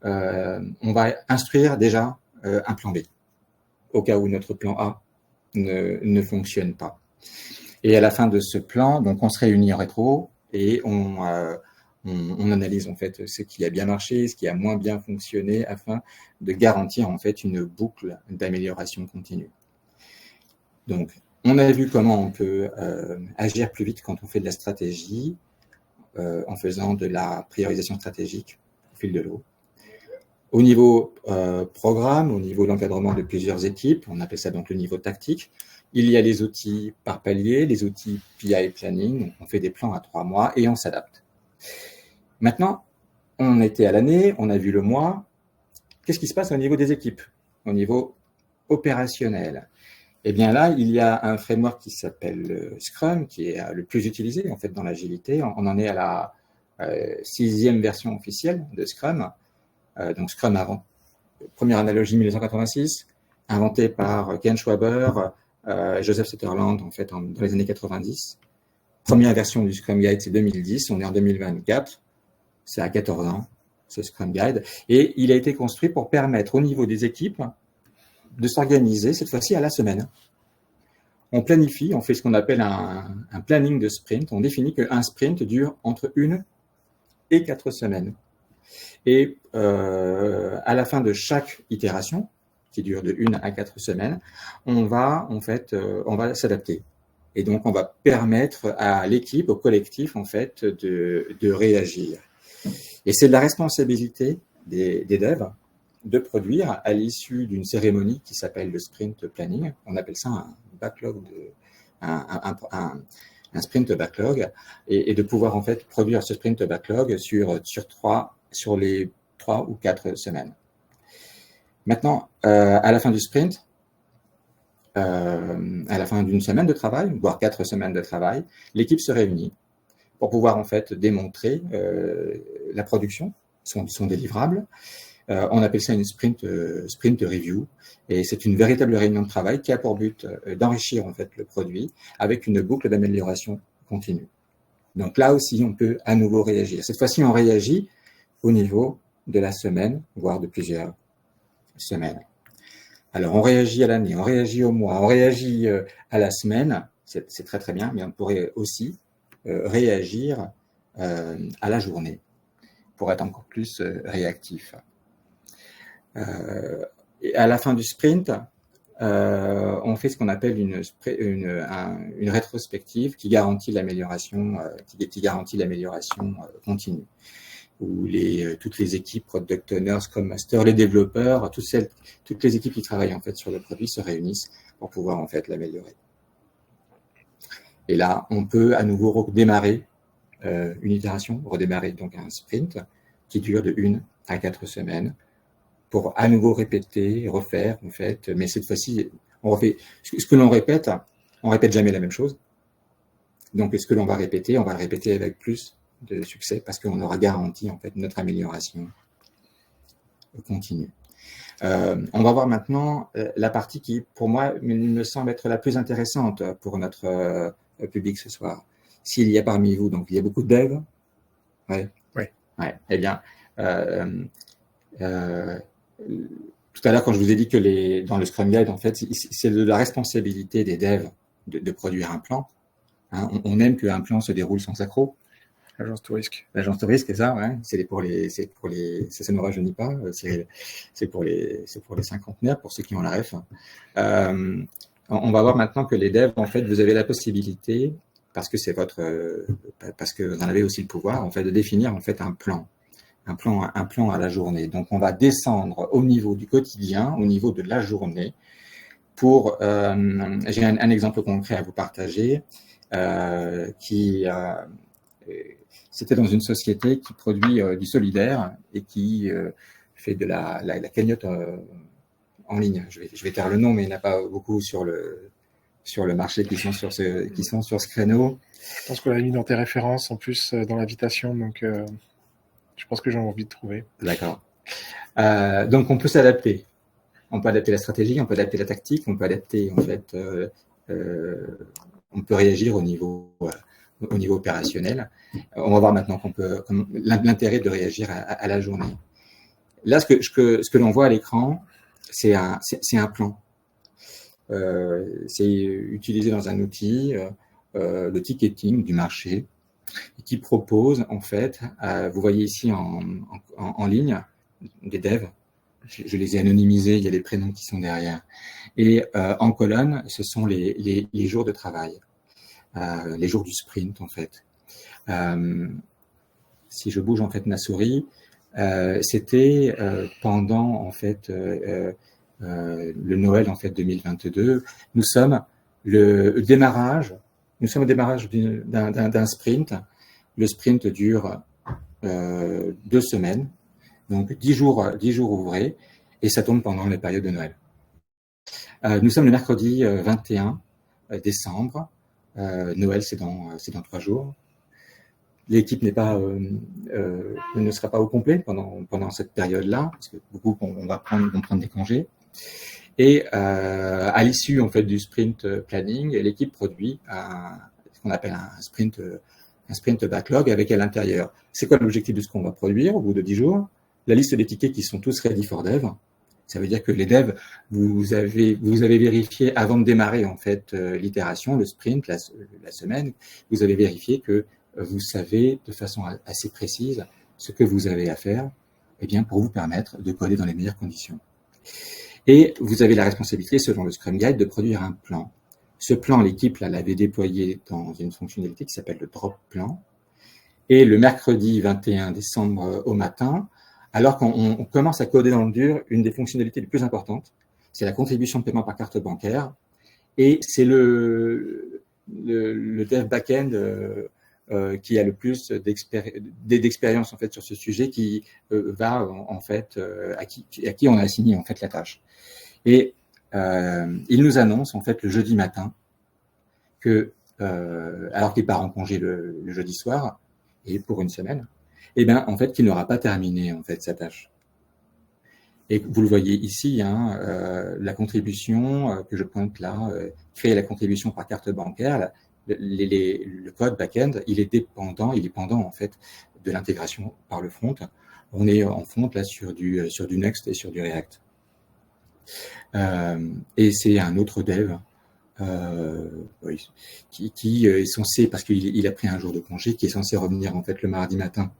on va instruire déjà un plan B au cas où notre plan A ne fonctionne pas. Et à la fin de ce plan, donc on se réunit en rétro et on analyse en fait ce qui a bien marché, ce qui a moins bien fonctionné, afin de garantir en fait une boucle d'amélioration continue. Donc, on a vu comment on peut agir plus vite quand on fait de la stratégie, en faisant de la priorisation stratégique au fil de l'eau. Au niveau programme, au niveau de l'encadrement de plusieurs équipes, on appelle ça donc le niveau tactique. Il y a les outils par palier, les outils PI Planning. Donc on fait des plans à 3 mois et on s'adapte. Maintenant, on était à l'année, on a vu le mois. Qu'est-ce qui se passe au niveau des équipes, au niveau opérationnel? Eh bien là, il y a un framework qui s'appelle Scrum, qui est le plus utilisé en fait dans l'agilité. On en est à la 6e version officielle de Scrum. Donc Scrum avant. Première analogie 1986, inventé par Ken Schwaber, Joseph Sutherland en fait dans les années 90. Première version du Scrum Guide, c'est 2010. On est en 2024. C'est à 14 ans, ce Scrum Guide. Et il a été construit pour permettre au niveau des équipes de s'organiser, cette fois-ci à la semaine. On planifie, on fait ce qu'on appelle un planning de sprint. On définit qu'un sprint dure entre 1 et 4 semaines. Et à la fin de chaque itération, qui dure de 1 à 4 semaines, on va s'adapter. Et donc, on va permettre à l'équipe, au collectif, en fait, de réagir. Et c'est de la responsabilité des devs de produire à l'issue d'une cérémonie qui s'appelle le sprint planning. On appelle ça un backlog, un sprint backlog, et de pouvoir en fait produire ce sprint backlog sur les 3 ou 4 semaines. Maintenant, à la fin du sprint, à la fin d'une semaine de travail, voire 4 semaines de travail, l'équipe se réunit pour pouvoir en fait démontrer la production, son délivrable. On appelle ça une sprint review, et c'est une véritable réunion de travail qui a pour but d'enrichir en fait le produit avec une boucle d'amélioration continue. Donc là aussi, on peut à nouveau réagir. Cette fois-ci, on réagit au niveau de la semaine, voire de plusieurs semaines. Alors, on réagit à l'année, on réagit au mois, on réagit à la semaine. C'est très très bien, mais on pourrait aussi réagir à la journée pour être encore plus réactif. Et à la fin du sprint, on fait ce qu'on appelle une rétrospective qui garantit l'amélioration, continue, où toutes les équipes, Product Owners, Scrum Master, les développeurs, toutes les équipes qui travaillent en fait sur le produit se réunissent pour pouvoir en fait l'améliorer. Et là, on peut à nouveau redémarrer une itération, redémarrer donc un sprint qui dure de 1 à 4 semaines pour à nouveau répéter, refaire en fait, mais cette fois-ci, on refait ce que l'on répète, on répète jamais la même chose. Donc, ce que l'on va répéter, on va le répéter avec plus de succès parce qu'on aura garanti en fait notre amélioration continue. On va voir maintenant la partie qui, pour moi, me semble être la plus intéressante pour notre public ce soir. S'il y a parmi vous, donc il y a beaucoup de devs, ouais. Eh bien, tout à l'heure, quand je vous ai dit que dans le Scrum Guide, en fait, c'est de la responsabilité des devs de produire un plan. Hein, on aime qu'un plan se déroule sans accroc. L'agence to risque. L'agence to risque, c'est ça, ouais. Ça ne rajeunit pas. C'est pour les cinquantenaires, pour ceux qui ont la ref. On va voir maintenant que les devs, en fait, vous avez la possibilité, parce que vous en avez aussi le pouvoir, en fait, de définir en fait un plan à la journée. Donc, on va descendre au niveau du quotidien, au niveau de la journée. J'ai un exemple concret à vous partager c'était dans une société qui produit du solidaire et qui fait de la cagnotte en ligne. Je vais taire le nom, mais il n'y en a pas beaucoup sur sur le marché qui sont sur ce créneau. Je pense qu'on l'a mis dans tes références en plus dans l'invitation, donc je pense que j'ai envie de trouver. D'accord. Donc on peut s'adapter. On peut adapter la stratégie, on peut adapter la tactique, on peut adapter en fait, on peut réagir au niveau opérationnel. On va voir maintenant l'intérêt de réagir à la journée. Là, ce que l'on voit à l'écran, c'est un plan. C'est utilisé dans un outil, le ticketing du marché, qui propose en fait, vous voyez ici en ligne, des devs. Je les ai anonymisés, il y a les prénoms qui sont derrière. Et en colonne, ce sont les jours de travail, les jours du sprint en fait. Si je bouge en fait ma souris, c'était pendant en fait le Noël en fait 2022. Nous sommes au démarrage d'un sprint. Le sprint dure 2 semaines. Donc 10 jours ouvrés, et ça tombe pendant les périodes de Noël. Nous sommes le mercredi 21 décembre. Noël, c'est dans 3 jours. L'équipe ne sera pas au complet pendant cette période-là, parce que beaucoup vont prendre des congés. Et à l'issue en fait du sprint planning, l'équipe produit ce qu'on appelle un sprint backlog avec à l'intérieur. C'est quoi l'objectif de ce qu'on va produire au bout de 10 jours? La liste des tickets qui sont tous ready for dev. Ça veut dire que les devs, vous avez vérifié avant de démarrer en fait l'itération, le sprint, la semaine, vous avez vérifié que vous savez de façon assez précise ce que vous avez à faire, eh bien pour vous permettre de coder dans les meilleures conditions. Et vous avez la responsabilité, selon le Scrum Guide, de produire un plan. Ce plan, l'équipe l'avait déployé dans une fonctionnalité qui s'appelle le drop plan. Et le mercredi 21 décembre au matin, alors qu'on commence à coder dans le dur, une des fonctionnalités les plus importantes, c'est la contribution de paiement par carte bancaire. Et c'est le dev backend qui a le plus d'expérience en fait sur ce sujet, qui va en fait à qui on a assigné en fait la tâche. Et il nous annonce en fait le jeudi matin que alors qu'il part en congé le jeudi soir et pour une semaine, eh bien en fait qu'il n'aura pas terminé en fait sa tâche. Et vous le voyez ici, la contribution que je pointe là, créer la contribution par carte bancaire, le code back-end, il est pendant en fait de l'intégration par le front. On est en front là sur du Next et sur du React. Et c'est un autre dev qui est censé, parce qu'il a pris un jour de congé, qui est censé revenir en fait le mardi matin.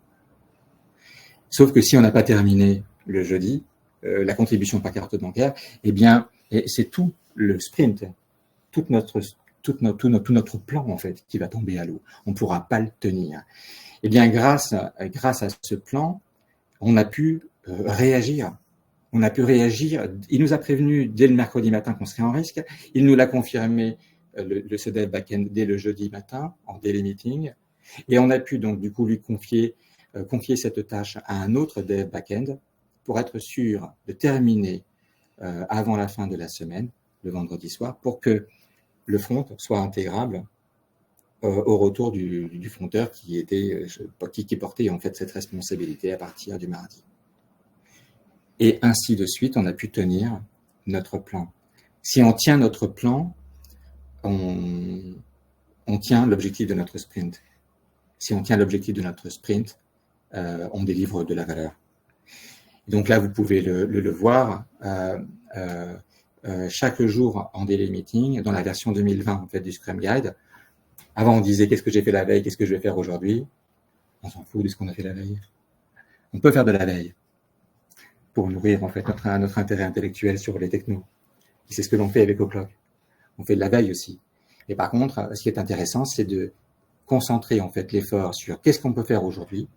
Sauf que si on n'a pas terminé le jeudi, la contribution par carte bancaire, eh bien, c'est tout le sprint, tout notre plan en fait qui va tomber à l'eau. On ne pourra pas le tenir. Eh bien, grâce à ce plan, on a pu réagir. On a pu réagir. Il nous a prévenu dès le mercredi matin qu'on serait en risque. Il nous l'a confirmé le CDF backend dès le jeudi matin en daily meeting. Et on a pu donc du coup lui confier cette tâche à un autre dev backend pour être sûr de terminer avant la fin de la semaine, le vendredi soir, pour que le front soit intégrable au retour du fronteur qui portait en fait cette responsabilité à partir du mardi. Et ainsi de suite, on a pu tenir notre plan. Si on tient notre plan, on tient l'objectif de notre sprint. Si on tient l'objectif de notre sprint, on délivre de la valeur. Donc là, vous pouvez le voir chaque jour en daily meeting, dans la version 2020 en fait, du Scrum Guide. Avant, on disait qu'est-ce que j'ai fait la veille, qu'est-ce que je vais faire aujourd'hui. On s'en fout de ce qu'on a fait la veille. On peut faire de la veille pour nourrir en fait notre intérêt intellectuel sur les technos. Et c'est ce que l'on fait avec O'Clock. On fait de la veille aussi. Et par contre, ce qui est intéressant, c'est de concentrer en fait l'effort sur qu'est-ce qu'on peut faire aujourd'hui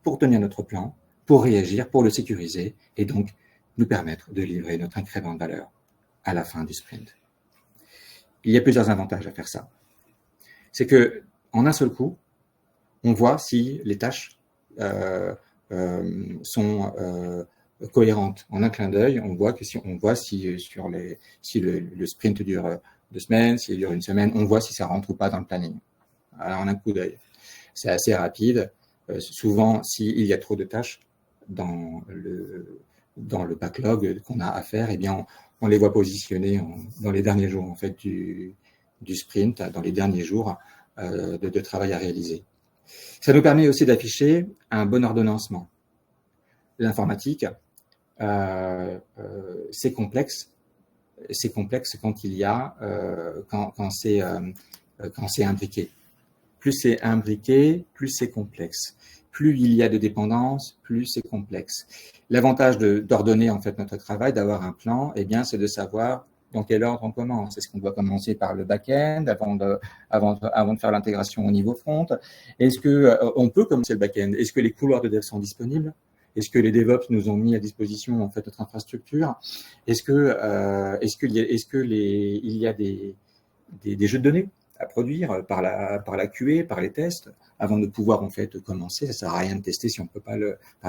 pour tenir notre plan, pour réagir, pour le sécuriser, et donc nous permettre de livrer notre incrément de valeur à la fin du sprint. Il y a plusieurs avantages à faire ça. C'est que en un seul coup, on voit si les tâches sont cohérentes. En un clin d'œil, on voit si le sprint dure 2 semaines, s'il dure 1 semaine, on voit si ça rentre ou pas dans le planning. Alors, en un coup d'œil. C'est assez rapide. Souvent, s'il y a trop de tâches dans le backlog qu'on a à faire, eh bien, on les voit positionner dans les derniers jours en fait du sprint, dans les derniers jours de travail à réaliser. Ça nous permet aussi d'afficher un bon ordonnancement. L'informatique, c'est complexe. C'est complexe quand il y a quand c'est imbriqué. Plus c'est imbriqué, plus c'est complexe. Plus il y a de dépendances, plus c'est complexe. L'avantage d'ordonner en fait notre travail, d'avoir un plan, eh bien, c'est de savoir dans quel ordre on commence. Est-ce qu'on doit commencer par le back-end avant de faire l'intégration au niveau front? Est-ce que on peut commencer le back-end? Est-ce que les couloirs de dev sont disponibles? Est-ce que les DevOps nous ont mis à disposition en fait notre infrastructure? Est-ce qu'il y a des jeux de données à produire par la QA, par les tests, avant de pouvoir en fait commencer? Ça sert à rien de tester si on peut pas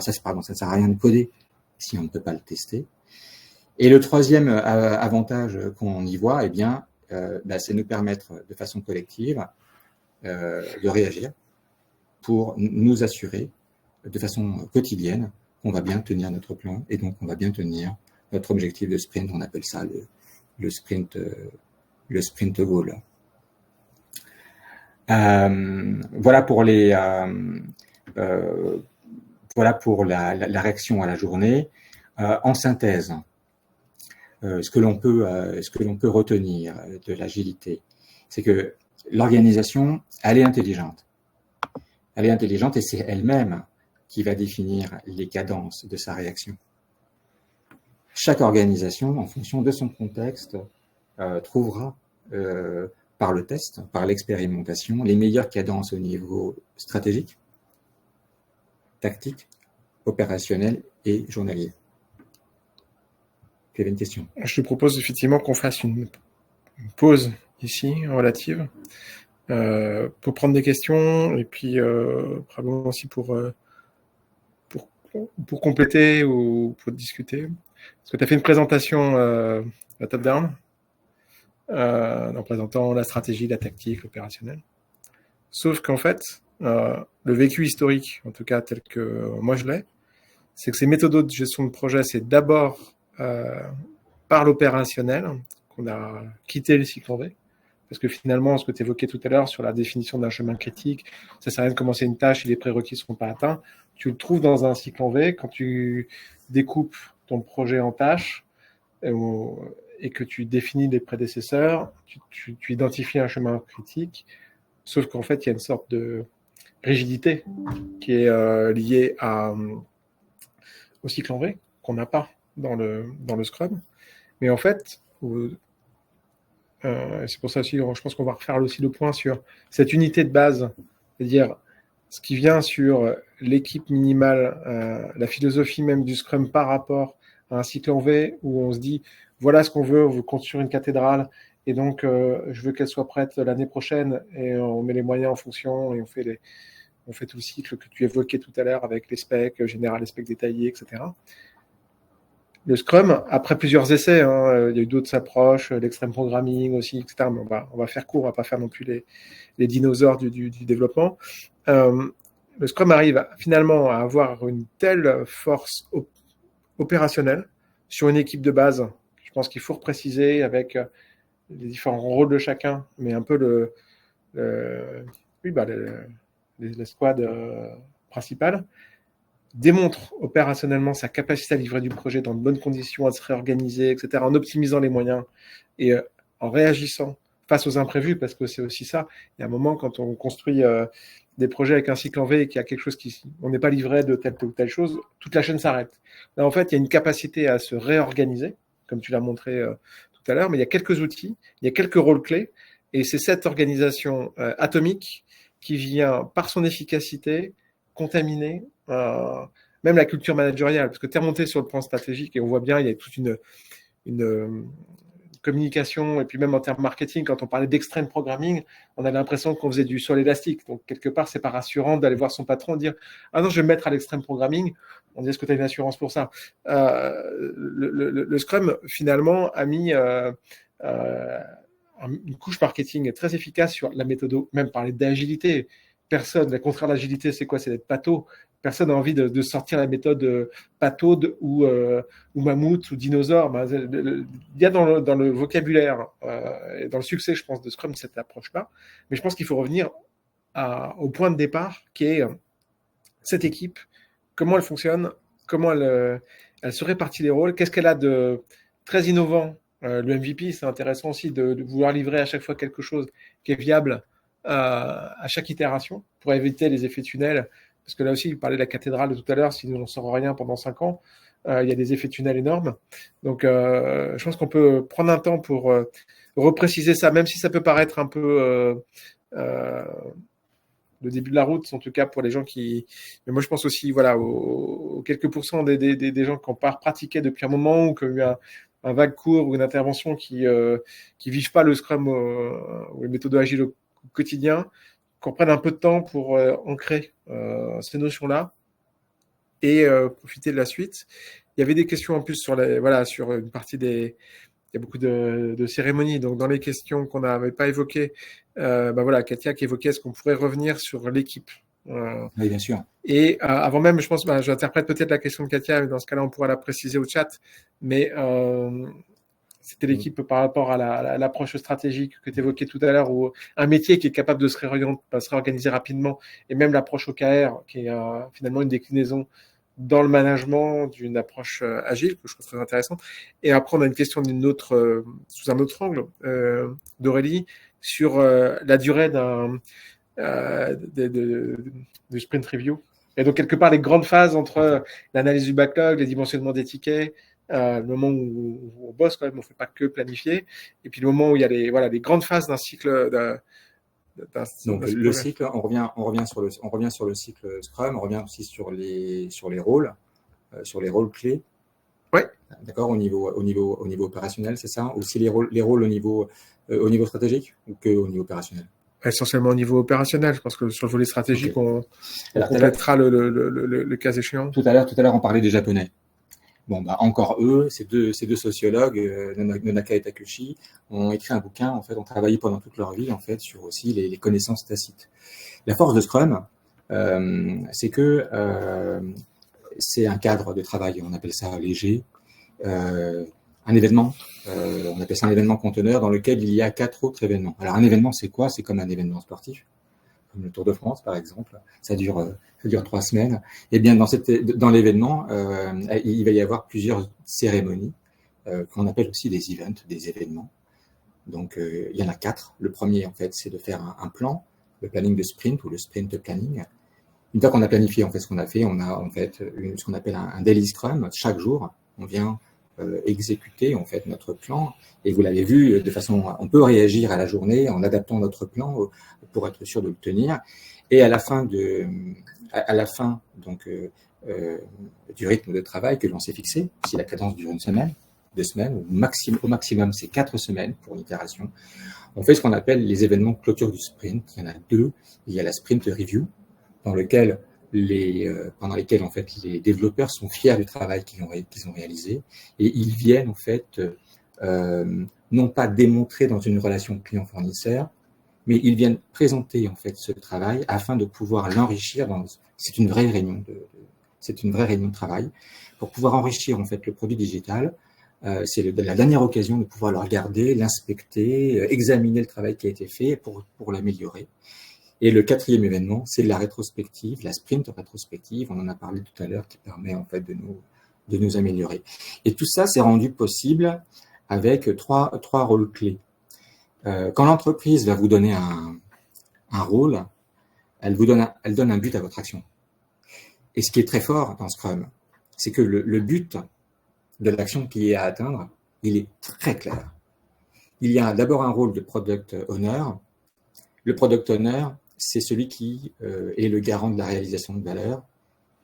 ça sert à rien de coder si on ne peut pas le tester. Et le troisième avantage qu'on y voit, eh bien, c'est nous permettre de façon collective de réagir pour nous assurer de façon quotidienne qu'on va bien tenir notre plan et donc on va bien tenir notre objectif de sprint. On appelle ça le sprint goal. Voilà pour la réaction à la journée. En synthèse, ce que l'on peut retenir de l'agilité, c'est que l'organisation, elle est intelligente. Elle est intelligente et c'est elle-même qui va définir les cadences de sa réaction. Chaque organisation, en fonction de son contexte, trouvera par le test, par l'expérimentation, les meilleures cadences au niveau stratégique, tactique, opérationnel et journalier. Tu avais une question? Je te propose effectivement qu'on fasse une pause ici, relative, pour prendre des questions et puis probablement aussi pour compléter ou pour discuter. Parce que tu as fait une présentation à top-down, en présentant la stratégie, la tactique, l'opérationnel. Sauf qu'en fait, le vécu historique, en tout cas tel que moi je l'ai, c'est que ces méthodes de gestion de projet, c'est d'abord par l'opérationnel qu'on a quitté le cycle en V. Parce que finalement, ce que tu évoquais tout à l'heure sur la définition d'un chemin critique, ça sert à rien de commencer une tâche si les prérequis ne seront pas atteints. Tu le trouves dans un cycle en V quand tu découpes ton projet en tâches et que tu définis des prédécesseurs, tu identifies un chemin critique, sauf qu'en fait, il y a une sorte de rigidité qui est liée au cycle en V, qu'on n'a pas dans le Scrum. Mais en fait, c'est pour ça aussi, je pense qu'on va refaire aussi le point sur cette unité de base, c'est-à-dire ce qui vient sur l'équipe minimale, la philosophie même du Scrum par rapport à un cycle en V où on se dit voilà ce qu'on veut, on veut construire une cathédrale et donc je veux qu'elle soit prête l'année prochaine et on met les moyens en fonction et on fait tout le cycle que tu évoquais tout à l'heure avec les specs général, les specs détaillés, etc. Le Scrum, après plusieurs essais, il y a eu d'autres approches, l'extreme programming aussi, etc. Mais on va faire court, on va pas faire non plus les dinosaures du développement. Le Scrum arrive finalement à avoir une telle force opérationnelle sur une équipe de base. Je pense qu'il faut repréciser avec les différents rôles de chacun, mais un peu la squad principale, démontre opérationnellement sa capacité à livrer du projet dans de bonnes conditions, à se réorganiser, etc., en optimisant les moyens et en réagissant face aux imprévus, parce que c'est aussi ça. Il y a un moment, quand on construit des projets avec un cycle en V et qu'il y a quelque chose on n'est pas livré de telle ou telle chose, toute la chaîne s'arrête. Là, en fait, il y a une capacité à se réorganiser, comme tu l'as montré tout à l'heure, mais il y a quelques outils, il y a quelques rôles clés, et c'est cette organisation atomique qui vient, par son efficacité, contaminer même la culture managériale, parce que tu es remonté sur le plan stratégique et on voit bien, il y a toute une communication, et puis même en termes marketing, quand on parlait d'extreme programming, on avait l'impression qu'on faisait du sol élastique. Donc, quelque part, c'est pas rassurant d'aller voir son patron et dire « Ah non, je vais me mettre à l'extreme programming ». On dit « Est-ce que tu as une assurance pour ça ?» Le Scrum, finalement, a mis une couche marketing très efficace sur la méthode, même parler d'agilité. Personne, le contraire d'agilité, c'est quoi? C'est d'être pâteau. Personne n'a envie de sortir la méthode pataude ou mammouth ou dinosaure. Il y a dans le vocabulaire et dans le succès, je pense, de Scrum, cette approche-là. Mais je pense qu'il faut revenir au point de départ qui est cette équipe, comment elle fonctionne, comment elle se répartit les rôles, qu'est-ce qu'elle a de très innovant. Le MVP, c'est intéressant aussi de vouloir livrer à chaque fois quelque chose qui est viable à chaque itération pour éviter les effets tunnels. Parce que là aussi, il parlait de la cathédrale de tout à l'heure, si on ne sort rien pendant 5 ans, il y a des effets tunnels énormes. Donc, je pense qu'on peut prendre un temps pour repréciser ça, même si ça peut paraître un peu le début de la route, en tout cas pour les gens qui. Mais moi, je pense aussi, voilà, aux quelques pourcents des gens qui n'ont pas pratiqué depuis un moment ou qui ont eu un vague cours ou une intervention qui vivent pas le Scrum ou les méthodes agiles au quotidien, qu'on prenne un peu de temps pour ancrer ces notions-là et profiter de la suite. Il y avait des questions en plus sur une partie des. Il y a beaucoup de cérémonies. Donc, dans les questions qu'on n'avait pas évoquées, Katia qui évoquait est-ce qu'on pourrait revenir sur l'équipe. Oui, bien sûr. Et avant même, je pense, j'interprète peut-être la question de Katia, mais dans ce cas-là, on pourra la préciser au chat. Mais c'était l'équipe par rapport à l'approche stratégique que tu évoquais tout à l'heure, ou un métier qui est capable de se réorganiser rapidement, et même l'approche OKR, qui est finalement une déclinaison dans le management d'une approche agile, que je trouve très intéressante. Et après, on a une question sous un autre angle, d'Aurélie, sur la durée du sprint review. Et donc, quelque part, les grandes phases entre l'analyse du backlog, les dimensionnements des tickets, le moment où on bosse quand même, on ne fait pas que planifier, et puis le moment où il y a les grandes phases d'un cycle. Donc le cycle, on revient sur le cycle Scrum, on revient aussi sur les rôles, clés. Ouais. D'accord, au niveau opérationnel, c'est ça. Aussi les rôles au niveau stratégique ou que au niveau opérationnel. Essentiellement au niveau opérationnel. Je pense que sur le volet stratégique, on complétera le cas échéant. Tout à l'heure, on parlait des Japonais. Bon, encore eux, ces deux sociologues, Nonaka et Takushi, ont écrit un bouquin, en fait, ont travaillé pendant toute leur vie, en fait, sur aussi les connaissances tacites. La force de Scrum, c'est que c'est un cadre de travail, on appelle ça léger, un événement, on appelle ça un événement conteneur dans lequel il y a 4 autres événements. Alors, un événement, c'est quoi? C'est comme un événement sportif, comme le Tour de France, par exemple. Ça dure 3 semaines. Et bien, dans l'événement, il va y avoir plusieurs cérémonies qu'on appelle aussi des events, des événements. Donc, il y en a 4. Le premier, en fait, c'est de faire un plan, le planning de sprint ou le sprint planning. Une fois qu'on a planifié, en fait, ce qu'on a fait, on a, en fait, ce qu'on appelle un daily scrum. Chaque jour, on vient exécuter, en fait, notre plan. Et vous l'avez vu, on peut réagir à la journée en adaptant notre plan pour être sûr de le tenir. Et à la fin donc du rythme de travail que l'on s'est fixé, si la cadence dure 1 semaine, 2 semaines, au maximum c'est 4 semaines pour une itération, on fait ce qu'on appelle les événements clôture du sprint. Il y en a 2. Il y a la sprint review, pendant lesquels en fait les développeurs sont fiers du travail qu'ils ont réalisé, et ils viennent en fait non pas démontrer dans une relation client-fournisseur, mais ils viennent présenter en fait ce travail afin de pouvoir l'enrichir. C'est une vraie réunion de travail pour pouvoir enrichir en fait le produit digital. C'est la dernière occasion de pouvoir le regarder, l'inspecter, examiner le travail qui a été fait pour l'améliorer. Et le 4e événement, c'est la rétrospective, la sprint rétrospective. On en a parlé tout à l'heure, qui permet en fait de nous améliorer. Et tout ça, c'est rendu possible avec trois rôles clés. Quand l'entreprise va vous donner un rôle, elle donne un but à votre action. Et ce qui est très fort dans Scrum, c'est que le but de l'action qui est à atteindre, il est très clair. Il y a d'abord un rôle de Product Owner. Le Product Owner, c'est celui qui est le garant de la réalisation de valeur.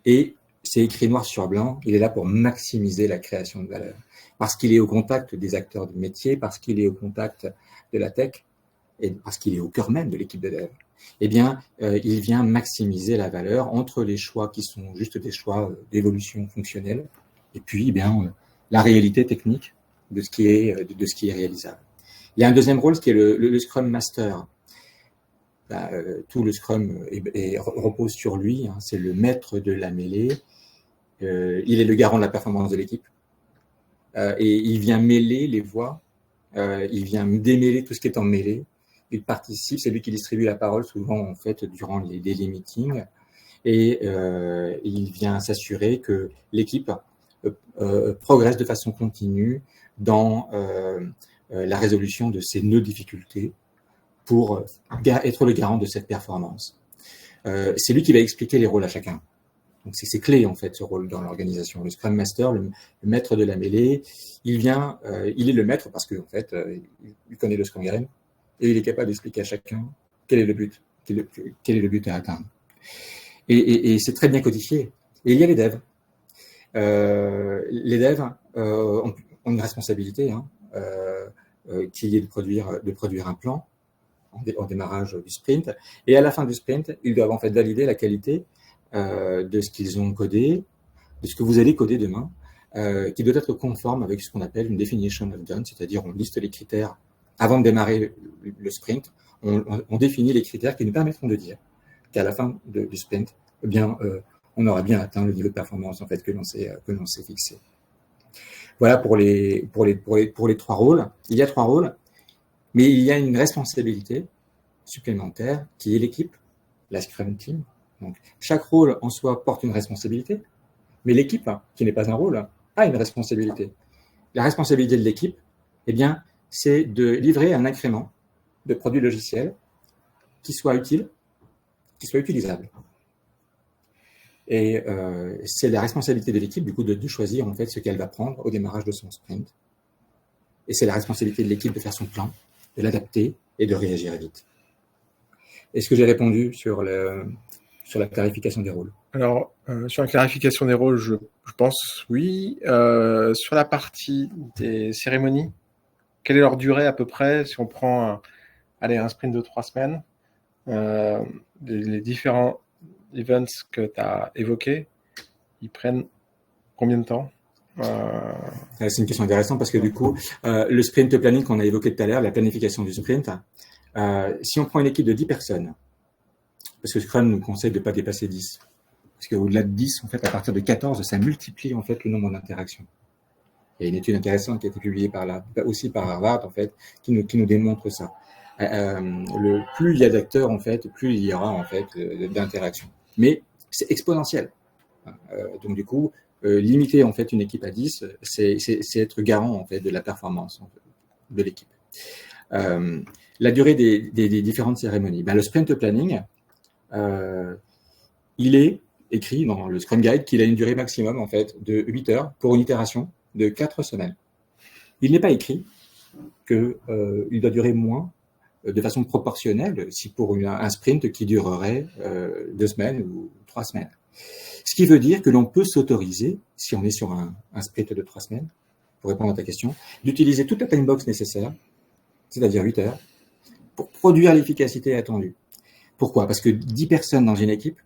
Et c'est écrit noir sur blanc, il est là pour maximiser la création de valeur. Parce qu'il est au contact des acteurs du métier, parce qu'il est au contact de la tech, et parce qu'il est au cœur même de l'équipe de dev. Eh bien, il vient maximiser la valeur entre les choix qui sont juste des choix d'évolution fonctionnelle, et puis la réalité technique de ce qui est réalisable. Il y a un deuxième rôle qui est le Scrum Master. Tout le Scrum repose sur lui, hein, c'est le maître de la mêlée. Il est le garant de la performance de l'équipe. Et il vient mêler les voix, il vient démêler tout ce qui est en mêlée. Il participe, c'est lui qui distribue la parole souvent en fait durant les daily meetings, et il vient s'assurer que l'équipe progresse de façon continue dans la résolution de ces nœuds difficultés pour être le garant de cette performance. C'est lui qui va expliquer les rôles à chacun. Donc c'est clé en fait ce rôle dans l'organisation. Le Scrum Master, le maître de la mêlée, il est le maître parce qu'en fait il connaît le Scrum Game et il est capable d'expliquer à chacun quel est le but, quel est le but à atteindre. Et c'est très bien codifié. Et il y a les devs. Les devs ont une responsabilité, hein, qui est de produire un plan en démarrage du sprint. Et à la fin du sprint, ils doivent en fait valider la qualité de ce qu'ils ont codé, de ce que vous allez coder demain, qui doit être conforme avec ce qu'on appelle une definition of done, c'est-à-dire on liste les critères avant de démarrer le sprint, on définit les critères qui nous permettront de dire qu'à la fin du sprint, eh bien, on aura bien atteint le niveau de performance en fait que l'on s'est fixé. Voilà pour les trois rôles. Il y a trois rôles, mais il y a une responsabilité supplémentaire qui est l'équipe, la Scrum Team. Donc, chaque rôle en soi porte une responsabilité, mais l'équipe, qui n'est pas un rôle, a une responsabilité. La responsabilité de l'équipe, eh bien, c'est de livrer un incrément de produits logiciels qui soit utile, qui soit utilisable. Et c'est la responsabilité de l'équipe, du coup, de choisir en fait ce qu'elle va prendre au démarrage de son sprint. Et c'est la responsabilité de l'équipe de faire son plan, de l'adapter et de réagir vite. Est-ce que j'ai répondu sur la clarification des rôles? Alors, sur la clarification des rôles, je pense oui. Sur la partie des cérémonies, quelle est leur durée à peu près? Si on prend un sprint de 3 semaines, les différents events que tu as évoqués, ils prennent combien de temps? C'est une question intéressante parce que du coup, le sprint planning qu'on a évoqué tout à l'heure, la planification du sprint, si on prend une équipe de 10 personnes, parce que Scrum nous conseille de ne pas dépasser 10, parce qu'au-delà de 10, en fait, à partir de 14, ça multiplie en fait le nombre d'interactions. Il y a une étude intéressante qui a été publiée aussi par Harvard, en fait, qui nous démontre ça. Plus il y a d'acteurs, en fait, plus il y aura en fait d'interactions. Mais c'est exponentiel. Donc du coup, limiter en fait une équipe à 10, c'est être garant en fait de la performance en fait, de l'équipe. La durée des différentes cérémonies. Le sprint planning, il est écrit dans le Scrum Guide qu'il a une durée maximum en fait de 8 heures pour une itération de 4 semaines. Il n'est pas écrit qu'il doit durer moins de façon proportionnelle si pour un sprint qui durerait 2 semaines ou 3 semaines. Ce qui veut dire que l'on peut s'autoriser, si on est sur un sprint de 3 semaines, pour répondre à ta question, d'utiliser toute la time box nécessaire, c'est-à-dire 8 heures, pour produire l'efficacité attendue. Pourquoi? Parce que 10 personnes dans une équipe,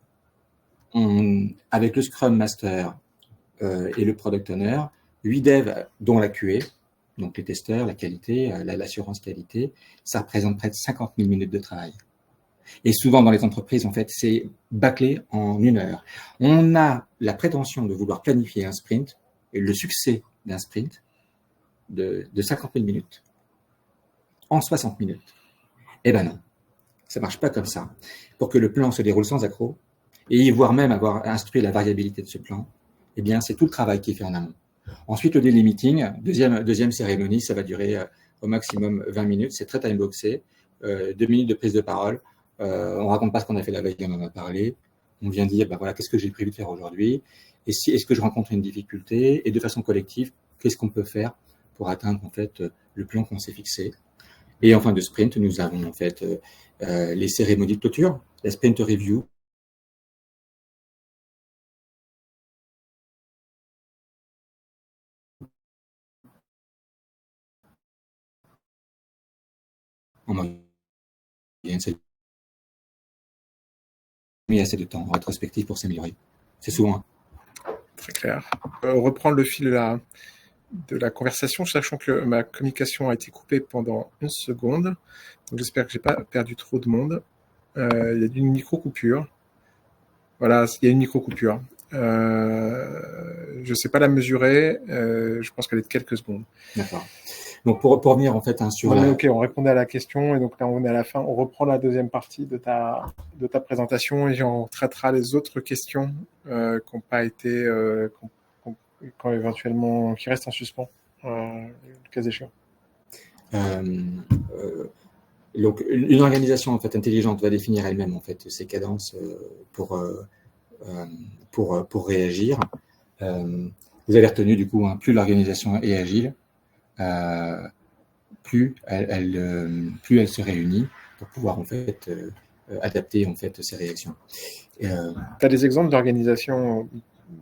avec le Scrum Master et le Product Owner, 8 devs dont la QA, donc les testeurs, la qualité, l'assurance qualité, ça représente près de 50 000 minutes de travail. Et souvent dans les entreprises, en fait, c'est bâclé en 1 heure. On a la prétention de vouloir planifier un sprint et le succès d'un sprint de 50 000 minutes en 60 minutes. Eh ben non, ça marche pas comme ça. Pour que le plan se déroule sans accroc, et voire même avoir instruit la variabilité de ce plan, eh bien, c'est tout le travail qui est fait en amont. Ensuite, le daily meeting, deuxième cérémonie, ça va durer au maximum 20 minutes. C'est très time-boxé, 2 minutes de prise de parole. On raconte pas ce qu'on a fait la veille, on en a parlé. On vient dire, voilà, qu'est-ce que j'ai prévu de faire aujourd'hui? Et est-ce que je rencontre une difficulté? Et de façon collective, qu'est-ce qu'on peut faire pour atteindre en fait le plan qu'on s'est fixé? Et en fin de sprint, nous avons en fait les cérémonies de clôture, la sprint review. En moyenne, c'est mis assez de temps en rétrospective pour s'améliorer. C'est souvent. Très clair. Reprendre le fil de la conversation, sachant que ma communication a été coupée pendant une seconde. Donc j'espère que j'ai pas perdu trop de monde. Il y a une micro-coupure. Voilà, il y a une micro-coupure. Je ne sais pas la mesurer. Je pense qu'elle est de quelques secondes. D'accord. Donc pour revenir en fait sur mais ok, on répondait à la question et donc là on est à la fin. On reprend la deuxième partie de ta présentation et on traitera les autres questions qui n'ont pas été, quand éventuellement, qui restent en suspens, le cas échéant. Donc une organisation en fait intelligente va définir elle-même en fait ses cadences pour réagir. Vous avez retenu du coup, plus l'organisation est agile, plus elle se réunit pour pouvoir en fait adapter en fait ses réactions. Tu as des exemples d'organisations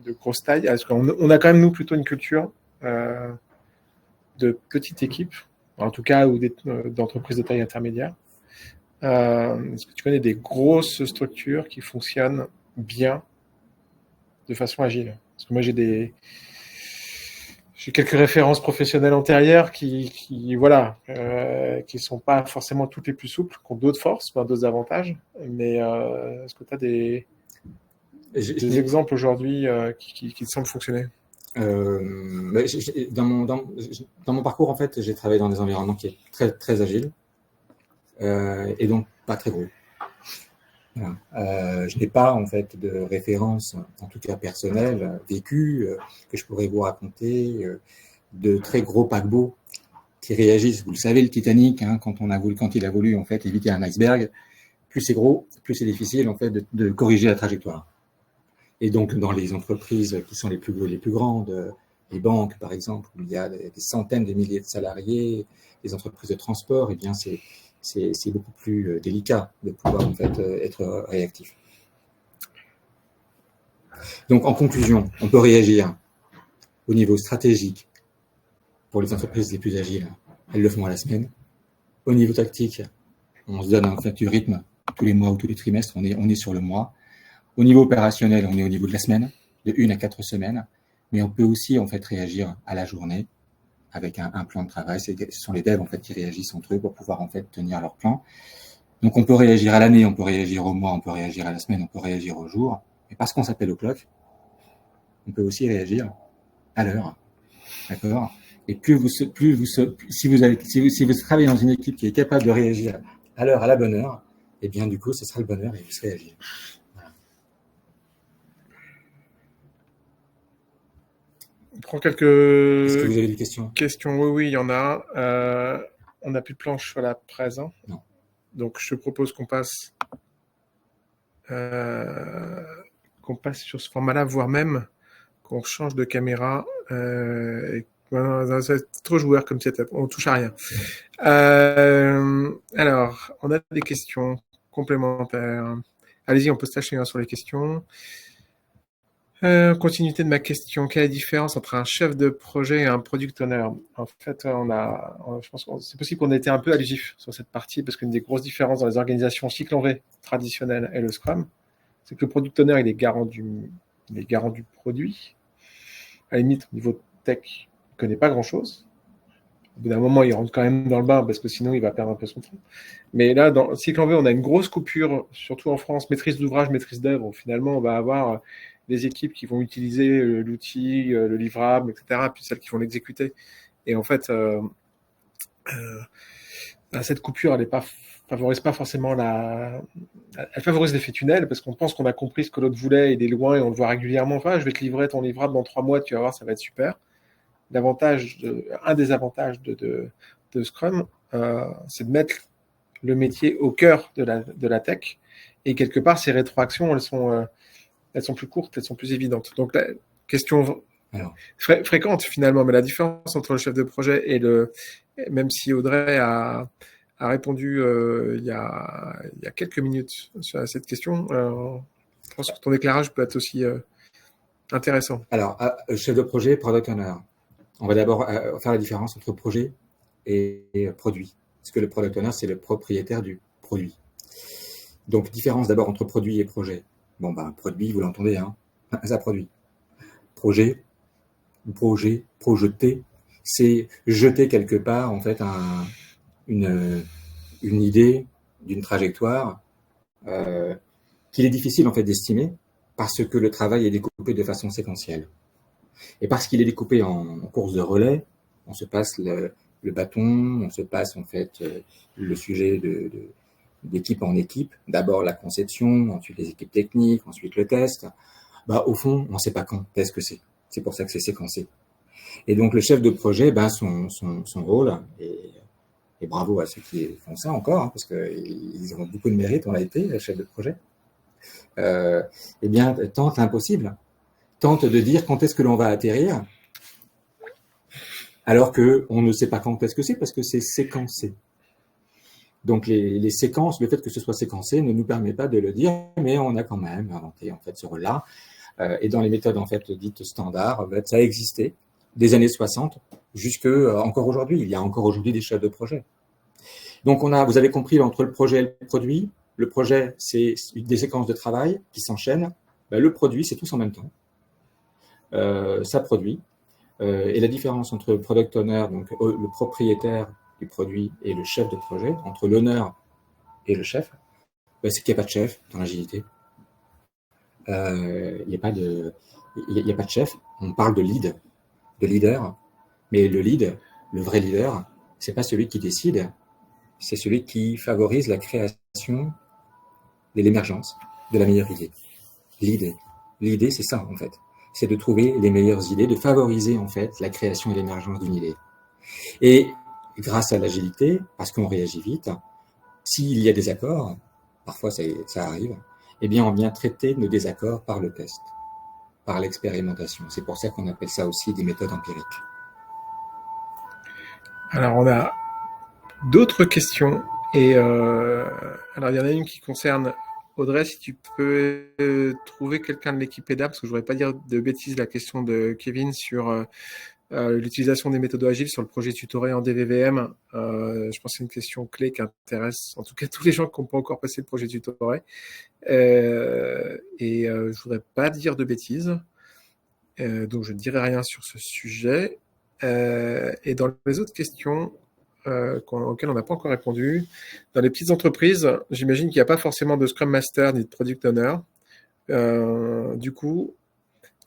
de grosse taille? Parce qu'on a quand même nous plutôt une culture de petites équipes, en tout cas, ou d'entreprises de taille intermédiaire. Est-ce que tu connais des grosses structures qui fonctionnent bien de façon agile? Parce que moi j'ai quelques références professionnelles antérieures qui voilà, qui sont pas forcément toutes les plus souples, qui ont d'autres forces, d'autres avantages. Mais est-ce que tu as des exemples aujourd'hui qui te semblent fonctionner? Dans mon parcours, en fait, j'ai travaillé dans des environnements qui sont très, très agiles et donc pas très gros. Voilà. Je n'ai pas en fait de référence, en tout cas personnelle, vécue, que je pourrais vous raconter de très gros paquebots qui réagissent. Vous le savez, le Titanic, quand il a voulu en fait éviter un iceberg, plus c'est gros, plus c'est difficile en fait de corriger la trajectoire. Et donc dans les entreprises qui sont les plus grandes, les banques par exemple, où il y a des centaines de milliers de salariés, les entreprises de transport, eh bien c'est beaucoup plus délicat de pouvoir en fait être réactif. Donc en conclusion, on peut réagir au niveau stratégique pour les entreprises les plus agiles. Elles le font à la semaine. Au niveau tactique, on se donne en fait du rythme tous les mois ou tous les trimestres, on est sur le mois. Au niveau opérationnel, on est au niveau de la semaine, de 1 à 4 semaines, mais on peut aussi en fait réagir à la journée avec un plan de travail. Ce sont les devs en fait qui réagissent entre eux pour pouvoir en fait tenir leur plan. Donc on peut réagir à l'année, on peut réagir au mois, on peut réagir à la semaine, on peut réagir au jour. Et parce qu'on s'appelle au clock, on peut aussi réagir à l'heure. D'accord? Et si vous travaillez dans une équipe qui est capable de réagir à l'heure, à la bonne heure, eh bien du coup, ce sera le bonheur et vous serez agile. Voilà. On prend quelques. Est-ce que vous avez des questions? Oui, il y en a. On n'a plus de planche sur la présent. Non. Donc je te propose qu'on passe sur ce format-là, voire même qu'on change de caméra. C'est trop joueur comme setup, on touche à rien. Alors, on a des questions complémentaires. Allez-y, on peut se lâcher sur les questions. Continuité de ma question, quelle est la différence entre un chef de projet et un product owner? En fait, je pense que c'est possible qu'on ait été un peu allusif sur cette partie, parce qu'une des grosses différences dans les organisations cycle en V traditionnelles et le Scrum, c'est que le product owner, il est garant du produit. À la limite, au niveau tech, il ne connaît pas grand-chose. Au bout d'un moment, il rentre quand même dans le bain, parce que sinon, il va perdre un peu son temps. Mais là, dans cycle en V, on a une grosse coupure, surtout en France, maîtrise d'ouvrage, maîtrise d'œuvre. Finalement, on va avoir des équipes qui vont utiliser l'outil, le livrable, etc., puis celles qui vont l'exécuter. Et en fait, cette coupure, elle favorise pas forcément elle favorise l'effet tunnel, parce qu'on pense qu'on a compris ce que l'autre voulait, il est loin et on le voit régulièrement. Enfin, je vais te livrer ton livrable dans 3 mois, tu vas voir, ça va être super. Un des avantages de Scrum, c'est de mettre le métier au cœur de la tech. Et quelque part, ces rétroactions, elles sont plus courtes, elles sont plus évidentes. Donc, la question fréquente finalement, mais la différence entre le chef de projet même si Audrey a répondu il y a quelques minutes à cette question, je pense que ton éclairage peut être aussi intéressant. Alors, chef de projet, product owner. On va d'abord faire la différence entre projet et produit. Parce que le product owner, c'est le propriétaire du produit. Donc, différence d'abord entre produit et projet. Bon, produit, vous l'entendez, ça produit. Projet, projeté, c'est jeter quelque part en fait une idée d'une trajectoire qu'il est difficile en fait d'estimer parce que le travail est découpé de façon séquentielle. Et parce qu'il est découpé en course de relais, on se passe le bâton, on se passe en fait le sujet d'équipe en équipe. D'abord la conception, ensuite les équipes techniques, ensuite le test. Bah, au fond, on ne sait pas quand est-ce que c'est. C'est pour ça que c'est séquencé. Et donc le chef de projet, ben, son rôle, et bravo à ceux qui font ça encore, hein, parce qu'ils ont beaucoup de mérite, on a été chef de projet, eh bien, tente l'impossible. Tente de dire quand est-ce que l'on va atterrir, alors qu'on ne sait pas quand est-ce que c'est, parce que c'est séquencé. Donc les séquences, le fait que ce soit séquencé ne nous permet pas de le dire, mais on a quand même inventé en fait ce rôle-là. Et dans les méthodes en fait dites standards, en fait, ça a existé des années 60 jusque encore aujourd'hui. Il y a encore aujourd'hui des chefs de projet. Donc vous avez compris, entre le projet et le produit. Le projet, c'est des séquences de travail qui s'enchaînent. Ben, le produit, c'est tous en même temps. Ça produit. Et la différence entre le product owner, donc le propriétaire du produit, et le chef de projet, entre l'honneur et le chef, ben, c'est qu'il n'y a pas de chef dans l'agilité. Il n'y a pas de chef. On parle de leader, mais le lead, le vrai leader, c'est pas celui qui décide, c'est celui qui favorise la création et l'émergence de la meilleure idée. L'idée, c'est ça en fait. C'est de trouver les meilleures idées, de favoriser en fait la création et l'émergence d'une idée. Et grâce à l'agilité, parce qu'on réagit vite, s'il y a des accords, parfois ça arrive, eh bien on vient traiter nos désaccords par le test, par l'expérimentation. C'est pour ça qu'on appelle ça aussi des méthodes empiriques. Alors on a d'autres questions, et alors il y en a une qui concerne Audrey, si tu peux trouver quelqu'un de l'équipe EDA, parce que je ne voudrais pas dire de bêtises, la question de Kevin sur l'utilisation des méthodes agiles sur le projet tutoré en DVVM. Je pense que c'est une question clé qui intéresse en tout cas tous les gens qui n'ont pas encore passé le projet tutoré. Je ne voudrais pas dire de bêtises, donc je ne dirai rien sur ce sujet. Et dans les autres questions auxquelles on n'a pas encore répondu, dans les petites entreprises, j'imagine qu'il n'y a pas forcément de Scrum Master ni de Product Owner. Du coup,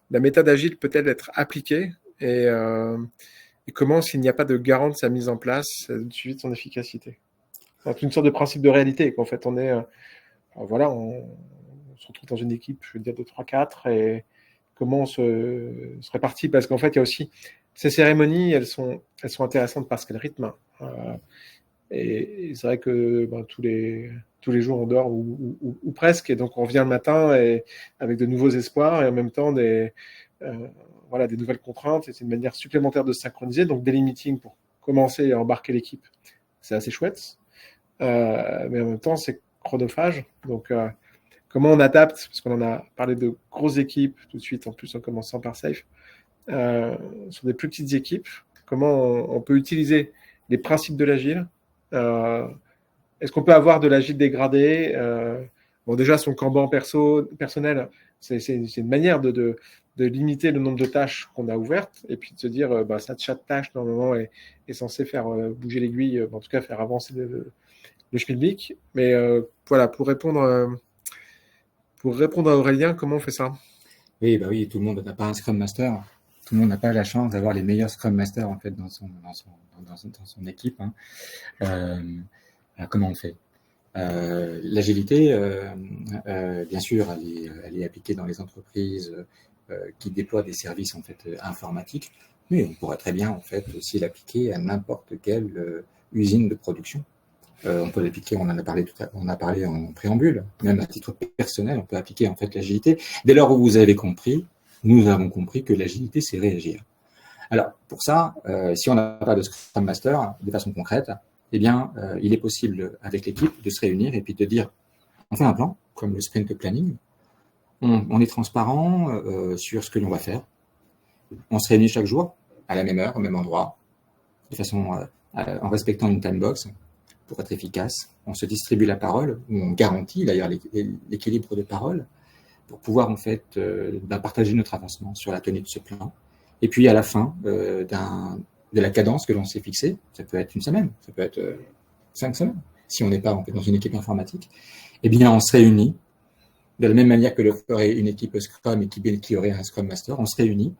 la méthode agile peut-elle être appliquée, et comment, s'il n'y a pas de garant de sa mise en place, de suivi de son efficacité? C'est une sorte de principe de réalité, qu'en fait, on se retrouve dans une équipe, je veux dire, de 3-4, et comment on se répartit, parce qu'en fait, il y a aussi ces cérémonies, elles sont intéressantes parce qu'elles rythment. Et c'est vrai que tous les jours, on dort ou presque, et donc on revient le matin avec de nouveaux espoirs, et en même temps des nouvelles contraintes, et c'est une manière supplémentaire de se synchroniser. Donc daily meeting pour commencer à embarquer l'équipe, c'est assez chouette, mais en même temps c'est chronophage. Donc comment on adapte, parce qu'on en a parlé de grosses équipes tout de suite, en plus en commençant par Safe, sur des plus petites équipes, comment on peut utiliser les principes de l'agile. Est-ce qu'on peut avoir de l'agile dégradé? Déjà, son Kanban personnel, c'est une manière de limiter le nombre de tâches qu'on a ouvertes, et puis de se dire, chaque tâche, normalement, est censée faire bouger l'aiguille, en tout cas faire avancer le schmilblick. Mais voilà, pour répondre à Aurélien, comment on fait ça? Oui, tout le monde n'a pas un Scrum Master. Tout le monde n'a pas la chance d'avoir les meilleurs Scrum Masters en fait dans son équipe. Hein. Comment on fait? L'agilité, bien sûr, elle est appliquée dans les entreprises qui déploient des services en fait informatiques, mais on pourrait très bien en fait aussi l'appliquer à n'importe quelle usine de production. On peut l'appliquer, on a parlé en préambule, même à titre personnel, on peut appliquer en fait l'agilité. Dès lors où vous avez compris, nous avons compris que l'agilité, c'est réagir. Alors, pour ça, si on n'a pas de Scrum Master, de façon concrète, eh bien, il est possible, avec l'équipe, de se réunir et puis de dire, on fait un plan, comme le sprint planning, on est transparent sur ce que l'on va faire, on se réunit chaque jour, à la même heure, au même endroit, de façon en respectant une time box, pour être efficace. On se distribue la parole, ou on garantit d'ailleurs l'équilibre de parole, pour pouvoir en fait partager notre avancement sur la tenue de ce plan. Et puis à la fin de la cadence que l'on s'est fixée. Ça peut être une semaine, ça peut être 5 semaines. Si on n'est pas dans une équipe informatique, eh bien, on se réunit de la même manière que le ferait une équipe Scrum et qui aurait un Scrum Master. On se réunit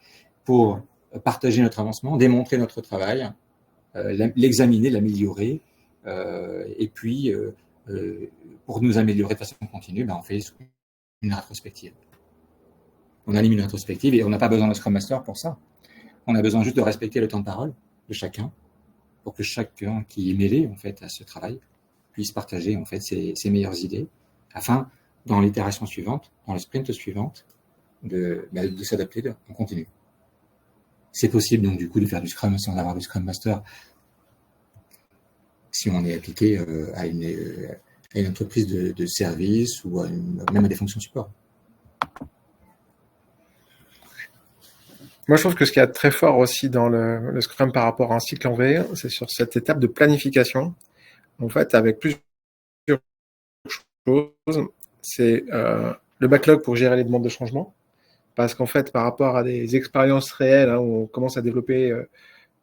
pour partager notre avancement, démontrer notre travail, l'examiner, l'améliorer, et puis pour nous améliorer de façon continue, on fait une rétrospective. On anime une rétrospective et on n'a pas besoin de Scrum Master pour ça. On a besoin juste de respecter le temps de parole de chacun pour que chacun qui est mêlé en fait à ce travail puisse partager en fait ses meilleures idées afin, dans l'itération suivante, dans le sprint suivante, de s'adapter en continu. C'est possible donc du coup de faire du Scrum sans avoir de Scrum Master si on est appliqué à une entreprise de service ou même à des fonctions support. Moi, je trouve que ce qui est très fort aussi dans le Scrum par rapport à un cycle en V, c'est sur cette étape de planification. En fait, avec plusieurs choses, c'est le backlog pour gérer les demandes de changement. Parce qu'en fait, par rapport à des expériences réelles, où on commence à développer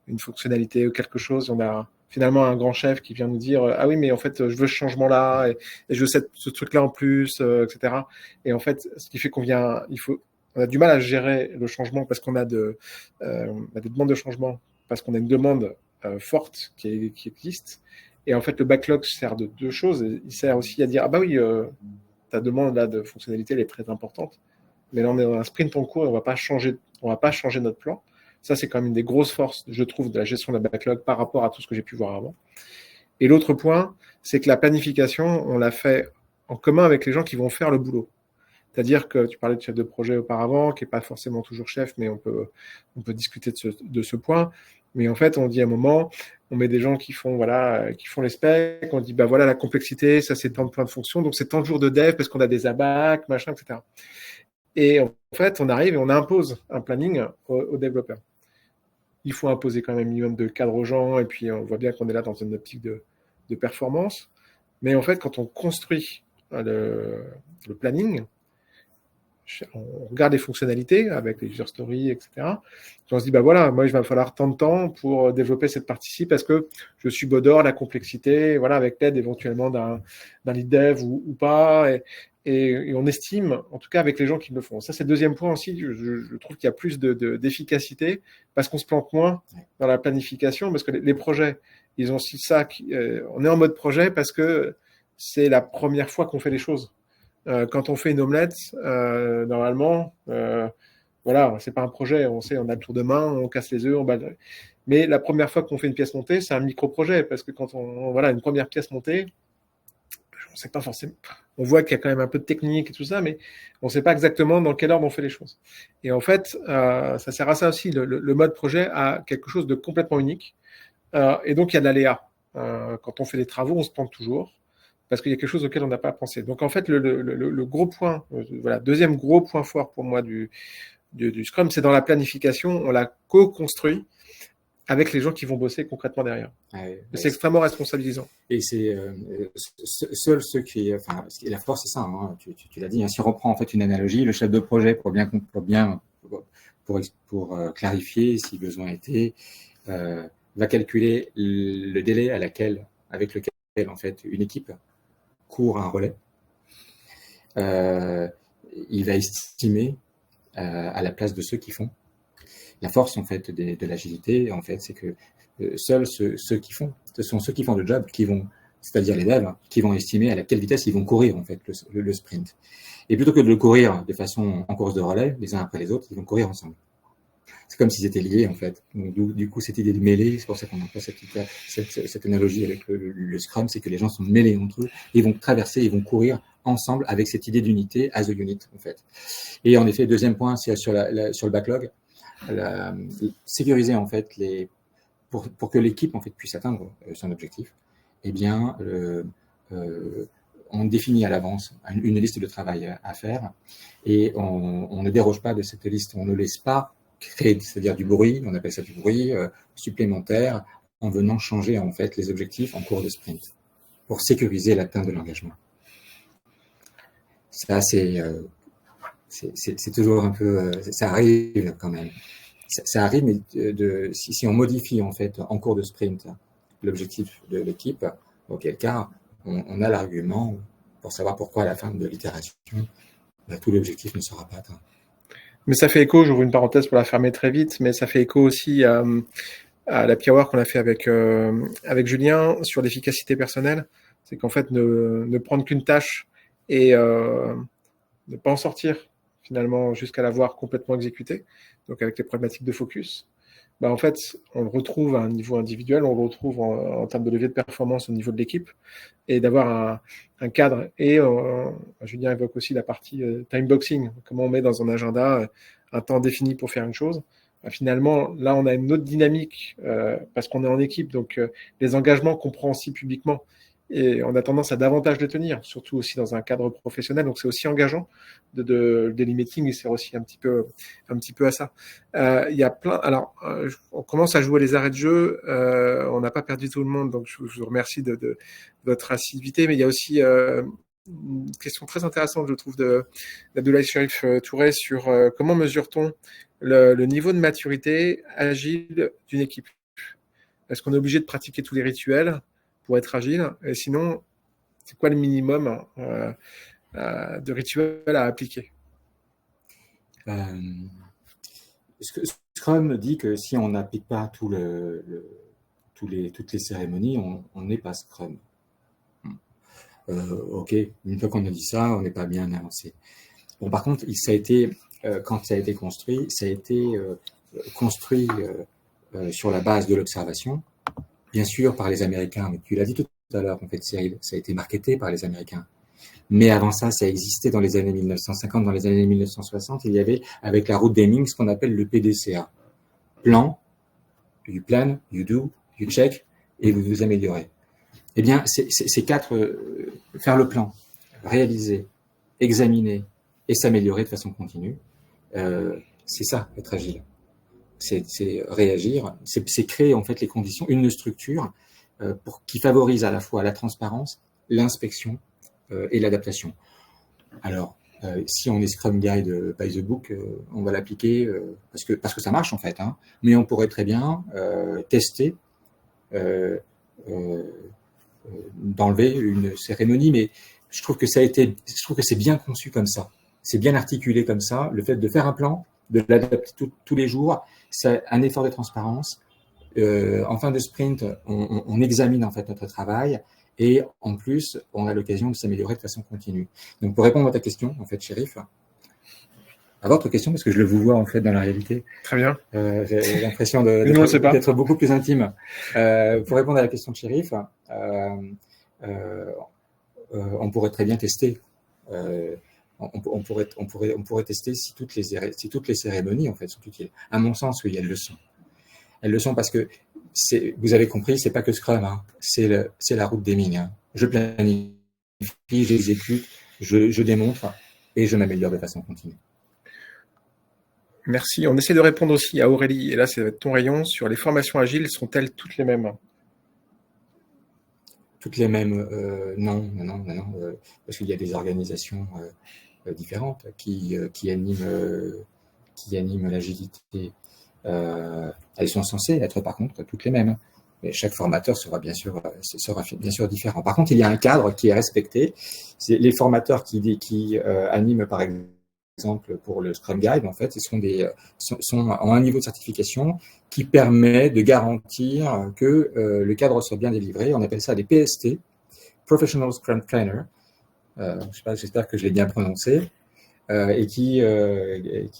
une fonctionnalité ou quelque chose, on a finalement un grand chef qui vient nous dire ah oui, mais en fait, je veux ce changement-là et je veux ce truc-là en plus, etc. Et en fait, ce qui fait qu'on a du mal à gérer le changement parce qu'on a des demandes de changement, parce qu'on a une demande forte qui existe. Et en fait, le backlog sert de deux choses. Il sert aussi à dire ah bah oui, ta demande là de fonctionnalité elle est très importante, mais là on est dans un sprint en cours et on va pas changer notre plan. Ça, c'est quand même une des grosses forces, je trouve, de la gestion de la backlog par rapport à tout ce que j'ai pu voir avant. Et l'autre point, c'est que la planification, on l'a fait en commun avec les gens qui vont faire le boulot. C'est-à-dire que tu parlais de chef de projet auparavant, qui n'est pas forcément toujours chef, mais on peut discuter de ce point. Mais en fait, on dit à un moment, on met des gens qui font les specs, on dit voilà la complexité, ça c'est tant de points de fonction, donc c'est tant de jours de dev parce qu'on a des abacs, machin, etc. Et en fait, on arrive et on impose un planning aux développeurs. Il faut imposer quand même un minimum de cadre aux gens, et puis on voit bien qu'on est là dans une optique de performance. Mais en fait, quand on construit le planning, on regarde les fonctionnalités avec les user stories, etc. Et on se dit, voilà, moi, il va me falloir tant de temps pour développer cette partie-ci parce que je subodore la complexité, voilà, avec l'aide éventuellement d'un lead dev ou pas. Et on estime, en tout cas avec les gens qui le font. Ça, c'est le deuxième point aussi. Je trouve qu'il y a plus d'efficacité parce qu'on se plante moins dans la planification, parce que les projets, ils ont aussi ça. On est en mode projet parce que c'est la première fois qu'on fait les choses. Quand on fait une omelette, normalement, voilà, c'est pas un projet. On sait, on a le tour de main, on casse les œufs, on bat. Mais la première fois qu'on fait une pièce montée, c'est un micro-projet parce que quand voilà, une première pièce montée, on sait pas forcément. On voit qu'il y a quand même un peu de technique et tout ça, mais on ne sait pas exactement dans quel ordre on fait les choses. Et en fait, ça sert à ça aussi. Le mode projet a quelque chose de complètement unique. Et donc, il y a de l'aléa. Quand on fait des travaux, on se plante toujours parce qu'il y a quelque chose auquel on n'a pas pensé. Donc, en fait, le gros point, deuxième gros point fort pour moi du Scrum, c'est dans la planification. On l'a co-construit avec les gens qui vont bosser concrètement derrière. C'est extrêmement responsabilisant. Et c'est seuls ceux qui... Enfin, la force, c'est ça, hein, tu l'as dit. Hein, si on reprend en fait une analogie, le chef de projet, pour clarifier si besoin était, va calculer le délai avec lequel en fait une équipe court un relais. Il va estimer à la place de ceux qui font. La force en fait de l'agilité, en fait, c'est que seuls ceux qui font, ce sont ceux qui font le job qui vont, c'est-à-dire les devs, qui vont estimer à quelle vitesse ils vont courir en fait le sprint. Et plutôt que de le courir de façon en course de relais, les uns après les autres, ils vont courir ensemble. C'est comme s'ils étaient liés en fait. Donc, du coup, cette idée de mêler, c'est pour ça qu'on emploie cette analogie avec le Scrum, c'est que les gens sont mêlés entre eux, ils vont traverser, ils vont courir ensemble avec cette idée d'unité as a unit en fait. Et en effet, deuxième point, c'est sur le backlog. Sécuriser en fait pour que l'équipe en fait puisse atteindre son objectif, eh bien on définit à l'avance une liste de travail à faire et on ne déroge pas de cette liste, on ne laisse pas créer, c'est-à-dire du bruit, on appelle ça du bruit supplémentaire en venant changer en fait les objectifs en cours de sprint pour sécuriser l'atteinte de l'engagement. Ça c'est toujours un peu, ça arrive quand même. ça arrive, mais si on modifie en fait en cours de sprint l'objectif de l'équipe, auquel cas on a l'argument pour savoir pourquoi à la fin de l'itération, tout l'objectif ne sera pas atteint. Mais ça fait écho, j'ouvre une parenthèse pour la fermer très vite, mais ça fait écho aussi à la PIR qu'on a fait avec Julien sur l'efficacité personnelle. C'est qu'en fait, ne prendre qu'une tâche et ne pas en sortir finalement jusqu'à l'avoir complètement exécutée, donc avec les problématiques de focus, bah en fait, on le retrouve à un niveau individuel, on le retrouve en termes de levier de performance au niveau de l'équipe, et d'avoir un cadre. Et Julien évoque aussi la partie time boxing, comment on met dans un agenda un temps défini pour faire une chose. Bah, finalement, là, on a une autre dynamique parce qu'on est en équipe, donc les engagements qu'on prend aussi publiquement, et on a tendance à davantage les tenir, surtout aussi dans un cadre professionnel. Donc c'est aussi engageant de daily meeting, et c'est aussi un petit peu à ça. Il y a plein. Alors, on commence à jouer les arrêts de jeu. On n'a pas perdu tout le monde, donc je vous remercie de votre assiduité. Mais il y a aussi une question très intéressante, je trouve, d'Abdoulaye Cherif Touré sur comment mesure-t-on le niveau de maturité agile d'une équipe. Est-ce qu'on est obligé de pratiquer tous les rituels pour être agile? Et sinon, c'est quoi le minimum de rituels à appliquer? Scrum dit que si on n'applique pas toutes les cérémonies, on n'est pas Scrum. Ok, une fois qu'on a dit ça, on n'est pas bien avancé. Bon, par contre, quand ça a été construit, ça a été construit sur la base de l'observation, bien sûr par les Américains, mais tu l'as dit tout à l'heure, en fait, Cyril, ça a été marketé par les Américains. Mais avant ça existait dans les années 1950, dans les années 1960, il y avait, avec la route Deming, ce qu'on appelle le PDCA. Plan, you plan, you do, you check, et vous vous améliorez. Eh bien, ces quatre, faire le plan, réaliser, examiner et s'améliorer de façon continue, c'est ça, être agile. C'est réagir, c'est créer en fait les conditions, une structure qui favorise à la fois la transparence, l'inspection et l'adaptation. Alors, si on est Scrum Guide by the book, on va l'appliquer parce que ça marche en fait, hein, mais on pourrait très bien tester d'enlever une cérémonie, mais je trouve que c'est bien conçu comme ça, c'est bien articulé comme ça, le fait de faire un plan, de l'adapter tous les jours, c'est un effort de transparence. En fin de sprint, on examine en fait notre travail et en plus, on a l'occasion de s'améliorer de façon continue. Donc, pour répondre à ta question, en fait, Cherif, à votre question, parce que je le vous vois en fait dans la réalité. Très bien. J'ai l'impression d'être beaucoup plus intime. Pour répondre à la question de Cherif, on pourrait très bien tester. On pourrait tester si toutes les cérémonies en fait sont utiles. À mon sens, oui, elles le sont. Elles le sont parce que vous avez compris, c'est pas que Scrum, hein, c'est la route Deming. Hein. Je planifie, j'exécute, je démontre et je m'améliore de façon continue. Merci. On essaie de répondre aussi à Aurélie, et là c'est ton rayon, sur les formations agiles, sont-elles toutes les mêmes? Toutes les mêmes, non, parce qu'il y a des organisations différentes qui animent l'agilité. Elles sont censées être par contre toutes les mêmes. Mais chaque formateur sera bien sûr différent. Par contre, il y a un cadre qui est respecté. C'est les formateurs qui animent par exemple pour le Scrum Guide, en fait, ils sont en un niveau de certification qui permet de garantir que le cadre soit bien délivré. On appelle ça des PST, Professional Scrum Trainer. J'espère que je l'ai bien prononcé. Et qui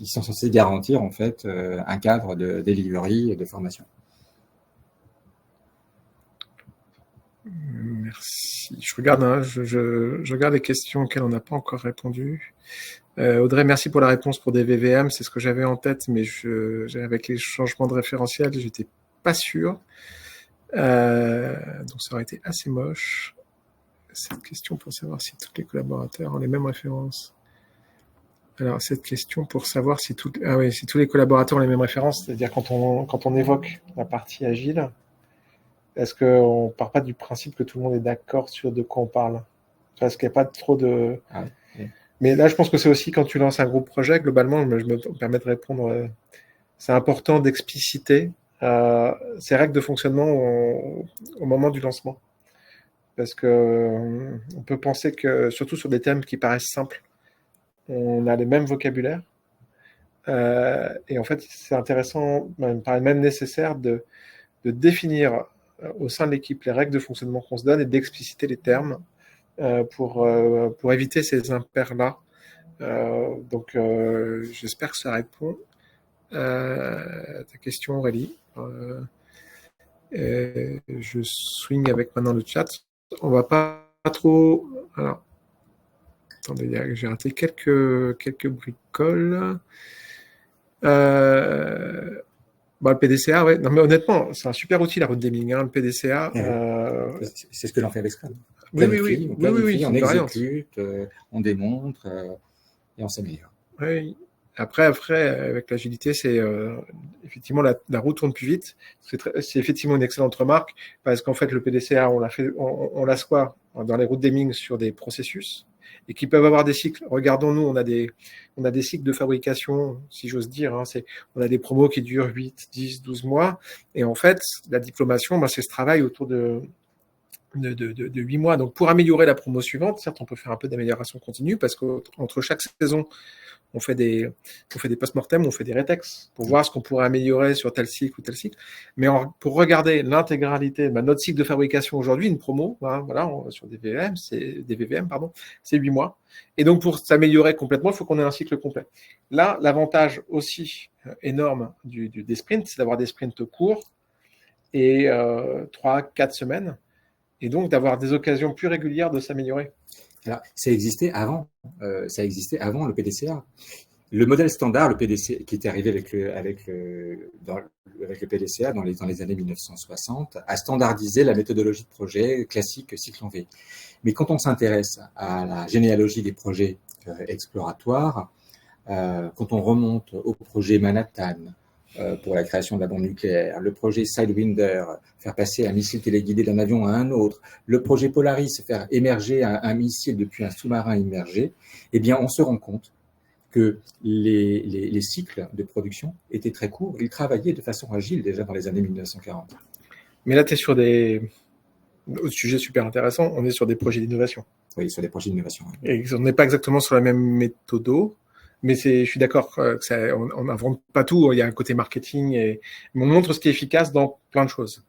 sont censés garantir en fait un cadre de delivery et de formation. Merci. Je regarde, je regarde les questions auxquelles on n'a pas encore répondu. Audrey, merci pour la réponse pour des VVM, c'est ce que j'avais en tête, mais avec les changements de référentiel, j'étais pas sûr. Donc ça aurait été assez moche. Cette question pour savoir si tous les collaborateurs ont les mêmes références. Alors, cette question pour savoir si tous les collaborateurs ont les mêmes références, c'est-à-dire quand on évoque la partie agile, est-ce qu'on ne part pas du principe que tout le monde est d'accord sur de quoi on parle? Parce qu'il n'y a pas trop de... Ah, oui. Mais là, je pense que c'est aussi quand tu lances un groupe projet, globalement, je me permets de répondre c'est important d'expliciter ces règles de fonctionnement au moment du lancement. Parce que on peut penser que, surtout sur des thèmes qui paraissent simples, on a les mêmes vocabulaires. Et en fait, c'est intéressant, il me paraît même nécessaire de définir au sein de l'équipe les règles de fonctionnement qu'on se donne et d'expliciter les termes pour éviter ces impairs-là. Donc, j'espère que ça répond à ta question, Aurélie. Je swing avec maintenant le chat. On va pas trop... Alors, attendez, j'ai raté quelques bricoles. Le PDCA, ouais. Non, mais honnêtement, c'est un super outil, la route Deming, le PDCA. C'est ce que l'on fait avec Scrum. Oui, on planifie, on variante. exécute, on démontre et on s'améliore. Oui. Après, avec l'agilité, c'est effectivement la roue tourne plus vite. C'est effectivement une excellente remarque parce qu'en fait, le PDCA, on l'a quoi dans les routes Deming sur des processus et qui peuvent avoir des cycles. Regardons-nous, on a des cycles de fabrication, si j'ose dire. On a des promos qui durent 8, 10, 12 mois. Et en fait, la diplomation, c'est ce travail autour de 8 mois. Donc, pour améliorer la promo suivante, certes, on peut faire un peu d'amélioration continue parce qu'entre chaque saison, on fait des post-mortem, on fait des rétex pour voir ce qu'on pourrait améliorer sur tel cycle ou tel cycle. Mais pour regarder l'intégralité, notre cycle de fabrication aujourd'hui, une promo, sur des VVM, c'est 8 mois. Et donc, pour s'améliorer complètement, il faut qu'on ait un cycle complet. Là, l'avantage aussi énorme des sprints, c'est d'avoir des sprints courts et 3-4 semaines. Et donc, d'avoir des occasions plus régulières de s'améliorer. Alors, ça existait avant le PDCA. Le modèle standard, le PDCA, qui était arrivé avec le PDCA dans les années 1960, a standardisé la méthodologie de projet classique cycle en V. Mais quand on s'intéresse à la généalogie des projets exploratoires, quand on remonte au projet Manhattan, pour la création de la bombe nucléaire, le projet Sidewinder, faire passer un missile téléguidé d'un avion à un autre, le projet Polaris, faire émerger un missile depuis un sous-marin immergé, eh bien, on se rend compte que les cycles de production étaient très courts. Ils travaillaient de façon agile déjà dans les années 1940. Mais là, tu es sur des sujets super intéressants. On est sur des projets d'innovation. Oui, sur des projets d'innovation. Oui. Et on n'est pas exactement sur la même méthode. Mais je suis d'accord on n'invente pas tout. Il y a un côté marketing et on montre ce qui est efficace dans plein de choses.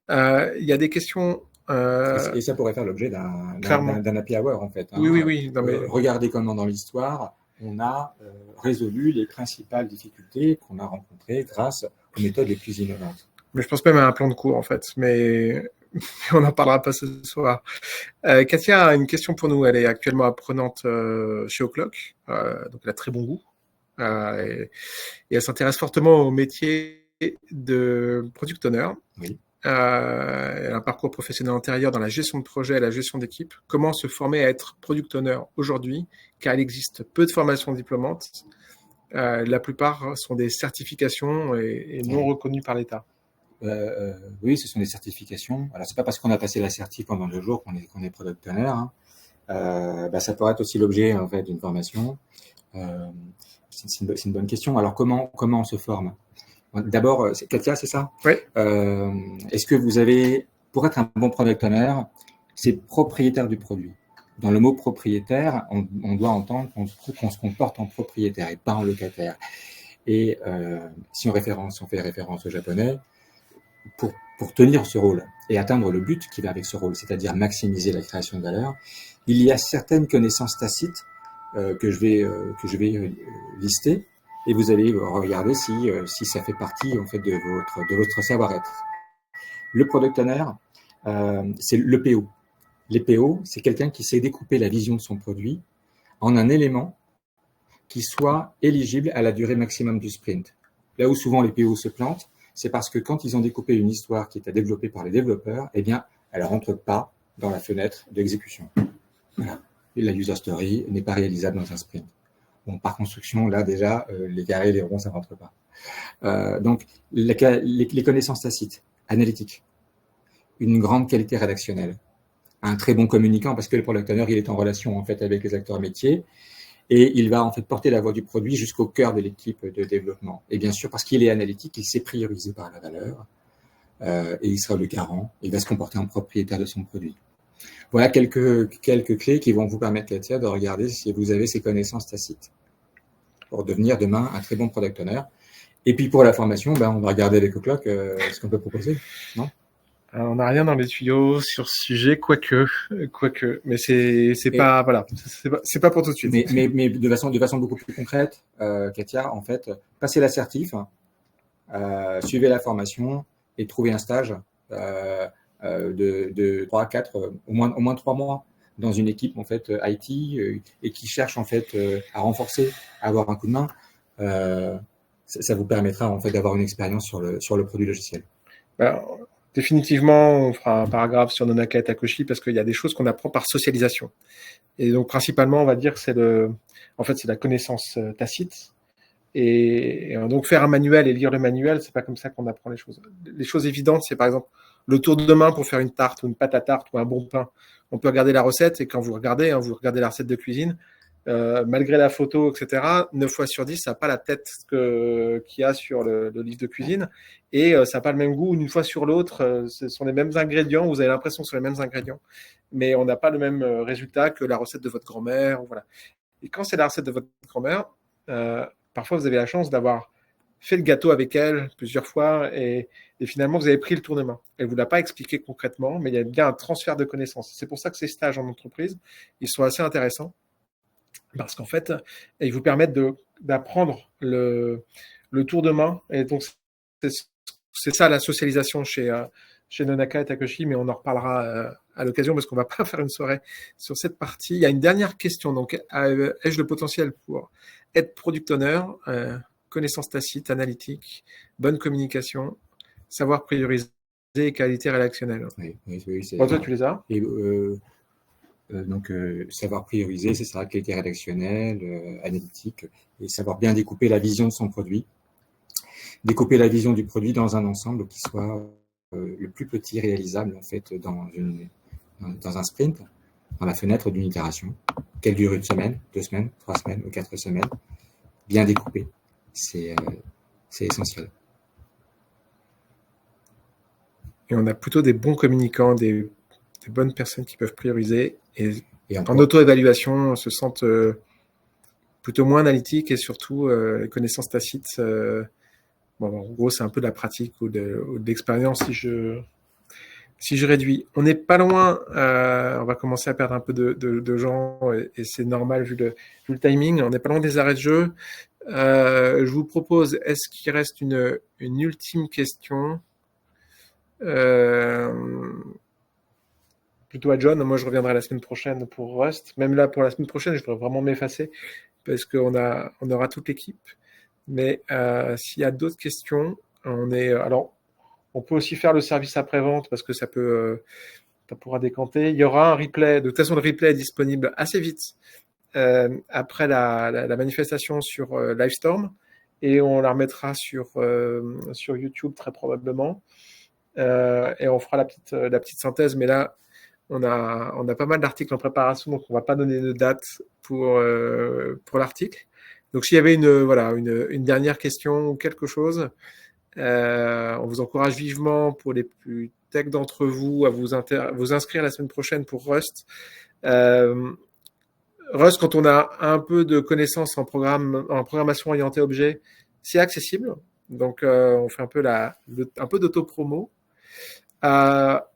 Il y a des questions. Et ça pourrait faire l'objet d'un happy hour, en fait. Oui. Non, mais... Regardez comment dans l'histoire, on a résolu les principales difficultés qu'on a rencontrées grâce aux méthodes les plus innovantes. Mais je pense même à un plan de cours, en fait. Mais on n'en parlera pas ce soir. Katia a une question pour nous. Elle est actuellement apprenante chez O'Clock, donc elle a très bon goût. Et elle s'intéresse fortement au métier de product owner. Oui. Elle a un parcours professionnel antérieur dans la gestion de projet et la gestion d'équipe. Comment se former à être product owner aujourd'hui, car il existe peu de formations diplômantes. La plupart sont des certifications et non reconnues par l'État. Oui, ce sont des certifications. Alors, c'est pas parce qu'on a passé la certif pendant 2 jours qu'on est product owner. Ça pourrait être aussi l'objet en fait d'une formation. C'est une bonne question. Alors, comment on se forme? D'abord, Katia, c'est ça? Oui. Est-ce que vous avez, pour être un bon product owner, c'est propriétaire du produit. Dans le mot propriétaire, on doit entendre qu'on se comporte en propriétaire et pas en locataire. Et si on fait référence au japonais, pour tenir ce rôle et atteindre le but qui va avec ce rôle, c'est-à-dire maximiser la création de valeur, il y a certaines connaissances tacites que je vais lister et vous allez regarder si ça fait partie en fait de votre savoir-être. Le product owner, c'est le PO. Les PO, c'est quelqu'un qui sait découper la vision de son produit en un élément qui soit éligible à la durée maximum du sprint. Là où souvent les PO se plantent, c'est parce que quand ils ont découpé une histoire qui est à développer par les développeurs, eh bien, elle ne rentre pas dans la fenêtre d'exécution. Voilà. Et la user story n'est pas réalisable dans un sprint. Bon, par construction, là déjà, les carrés et les ronds, ça ne rentre pas. Donc, les connaissances tacites, analytiques, une grande qualité rédactionnelle, un très bon communicant, parce que le product owner, il est en relation en fait avec les acteurs métiers, et il va en fait porter la voix du produit jusqu'au cœur de l'équipe de développement. Et bien sûr, parce qu'il est analytique, il sait prioriser par la valeur, et il sera le garant, il va se comporter en propriétaire de son produit. Voilà quelques clés qui vont vous permettre, Katia, de regarder si vous avez ces connaissances tacites pour devenir demain un très bon product owner. Et puis pour la formation, on va regarder avec O'Clock ce qu'on peut proposer, non? On n'a rien dans les tuyaux sur ce sujet, quoique, mais c'est pas, voilà, c'est pas pour tout de suite. Mais de façon beaucoup plus concrète, Katia, en fait, passez l'assertif, suivez la formation et trouvez un stage de 3 à 4, au moins 3 mois dans une équipe en fait IT et qui cherche en fait à renforcer, à avoir un coup de main. Ça vous permettra en fait d'avoir une expérience sur le produit logiciel. Définitivement, on fera un paragraphe sur Nonaka et Takoshi parce qu'il y a des choses qu'on apprend par socialisation. Et donc, principalement, on va dire que c'est la connaissance tacite. Et donc, faire un manuel et lire le manuel, c'est pas comme ça qu'on apprend les choses. Les choses évidentes, c'est par exemple le tour de main pour faire une tarte ou une pâte à tarte ou un bon pain. On peut regarder la recette et quand vous regardez la recette de cuisine, malgré la photo, etc., 9 fois sur 10, ça n'a pas la tête qu'il y a sur le livre de cuisine et ça n'a pas le même goût une fois sur l'autre. Ce sont les mêmes ingrédients, vous avez l'impression que ce sont les mêmes ingrédients, mais on n'a pas le même résultat que la recette de votre grand-mère. Voilà. Et quand c'est la recette de votre grand-mère, parfois vous avez la chance d'avoir fait le gâteau avec elle plusieurs fois et finalement vous avez pris le tour de main. Elle ne vous l'a pas expliqué concrètement, mais il y a bien un transfert de connaissances. C'est pour ça que ces stages en entreprise, ils sont assez intéressants. Parce qu'en fait, ils vous permettent d'apprendre le tour de main. Et donc, c'est ça la socialisation chez Nonaka et Takoshi, mais on en reparlera à l'occasion parce qu'on ne va pas faire une soirée sur cette partie. Il y a une dernière question. Donc, ai-je le potentiel pour être product owner, connaissance tacite, analytique, bonne communication, savoir prioriser et qualité rédactionnelle? Oui, toi, tu les as? Et, donc, savoir prioriser, c'est ça, qualité rédactionnelle, analytique, et savoir bien découper la vision de son produit. Découper la vision du produit dans un ensemble qui soit le plus petit réalisable, en fait, dans un sprint, dans la fenêtre d'une itération. Quelle dure une semaine, 2 semaines, 3 semaines ou 4 semaines. Bien découpé. C'est essentiel. Et on a plutôt des bons communicants, des bonnes personnes qui peuvent prioriser et en auto-évaluation se sentent plutôt moins analytiques et surtout les connaissances tacites. En gros, c'est un peu de la pratique ou de l'expérience si je réduis. On n'est pas loin, on va commencer à perdre un peu de gens et c'est normal vu le timing. On n'est pas loin des arrêts de jeu. Je vous propose, est-ce qu'il reste une ultime question plutôt à John. Moi, je reviendrai la semaine prochaine pour Rust. Même là, pour la semaine prochaine, je voudrais vraiment m'effacer parce qu'on aura toute l'équipe. Mais s'il y a d'autres questions, alors, on peut aussi faire le service après-vente parce que ça pourra décanter. Il y aura un replay. De toute façon, le replay est disponible assez vite après la manifestation sur Livestorm et on la remettra sur YouTube très probablement. Et on fera la petite synthèse, mais là, on a pas mal d'articles en préparation, donc on va pas donner de date pour l'article. Donc s'il y avait une dernière question ou quelque chose, on vous encourage vivement pour les plus tech d'entre vous à vous inscrire la semaine prochaine pour Rust. Rust, quand on a un peu de connaissances en programmation orientée objet, c'est accessible. Donc on fait un peu d'auto-promo.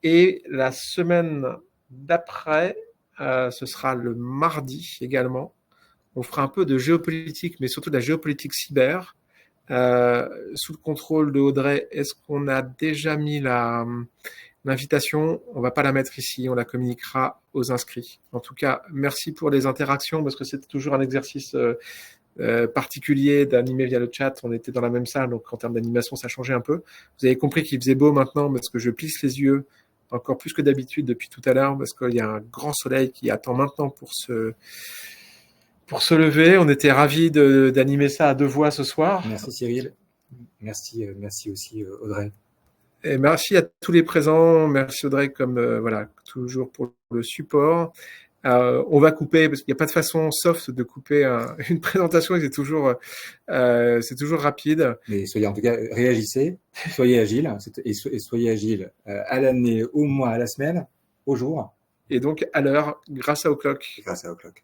Et la semaine d'après, ce sera le mardi également. On fera un peu de géopolitique, mais surtout de la géopolitique cyber, sous le contrôle de Audrey. Est-ce qu'on a déjà mis l'invitation? On va pas la mettre ici, on la communiquera aux inscrits. En tout cas, merci pour les interactions, parce que c'est toujours un exercice particulier d'animer via le chat. On était dans la même salle, donc en termes d'animation, ça changeait un peu. Vous avez compris qu'il faisait beau maintenant parce que je plisse les yeux encore plus que d'habitude depuis tout à l'heure parce qu'il y a un grand soleil qui attend maintenant pour se lever. On était ravis d'animer ça à 2 voix ce soir. Merci Cyril. Merci aussi Audrey. Et merci à tous les présents. Merci Audrey comme toujours pour le support. On va couper parce qu'il n'y a pas de façon soft de couper une présentation et c'est toujours rapide. Mais soyez, en tout cas, réagissez, soyez agile, et soyez agile à l'année, au mois, à la semaine, au jour. Et donc à l'heure, grâce à O'Clock. Grâce à Outlook.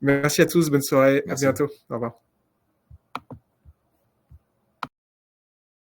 Merci à tous, bonne soirée, Merci. à bientôt, au revoir.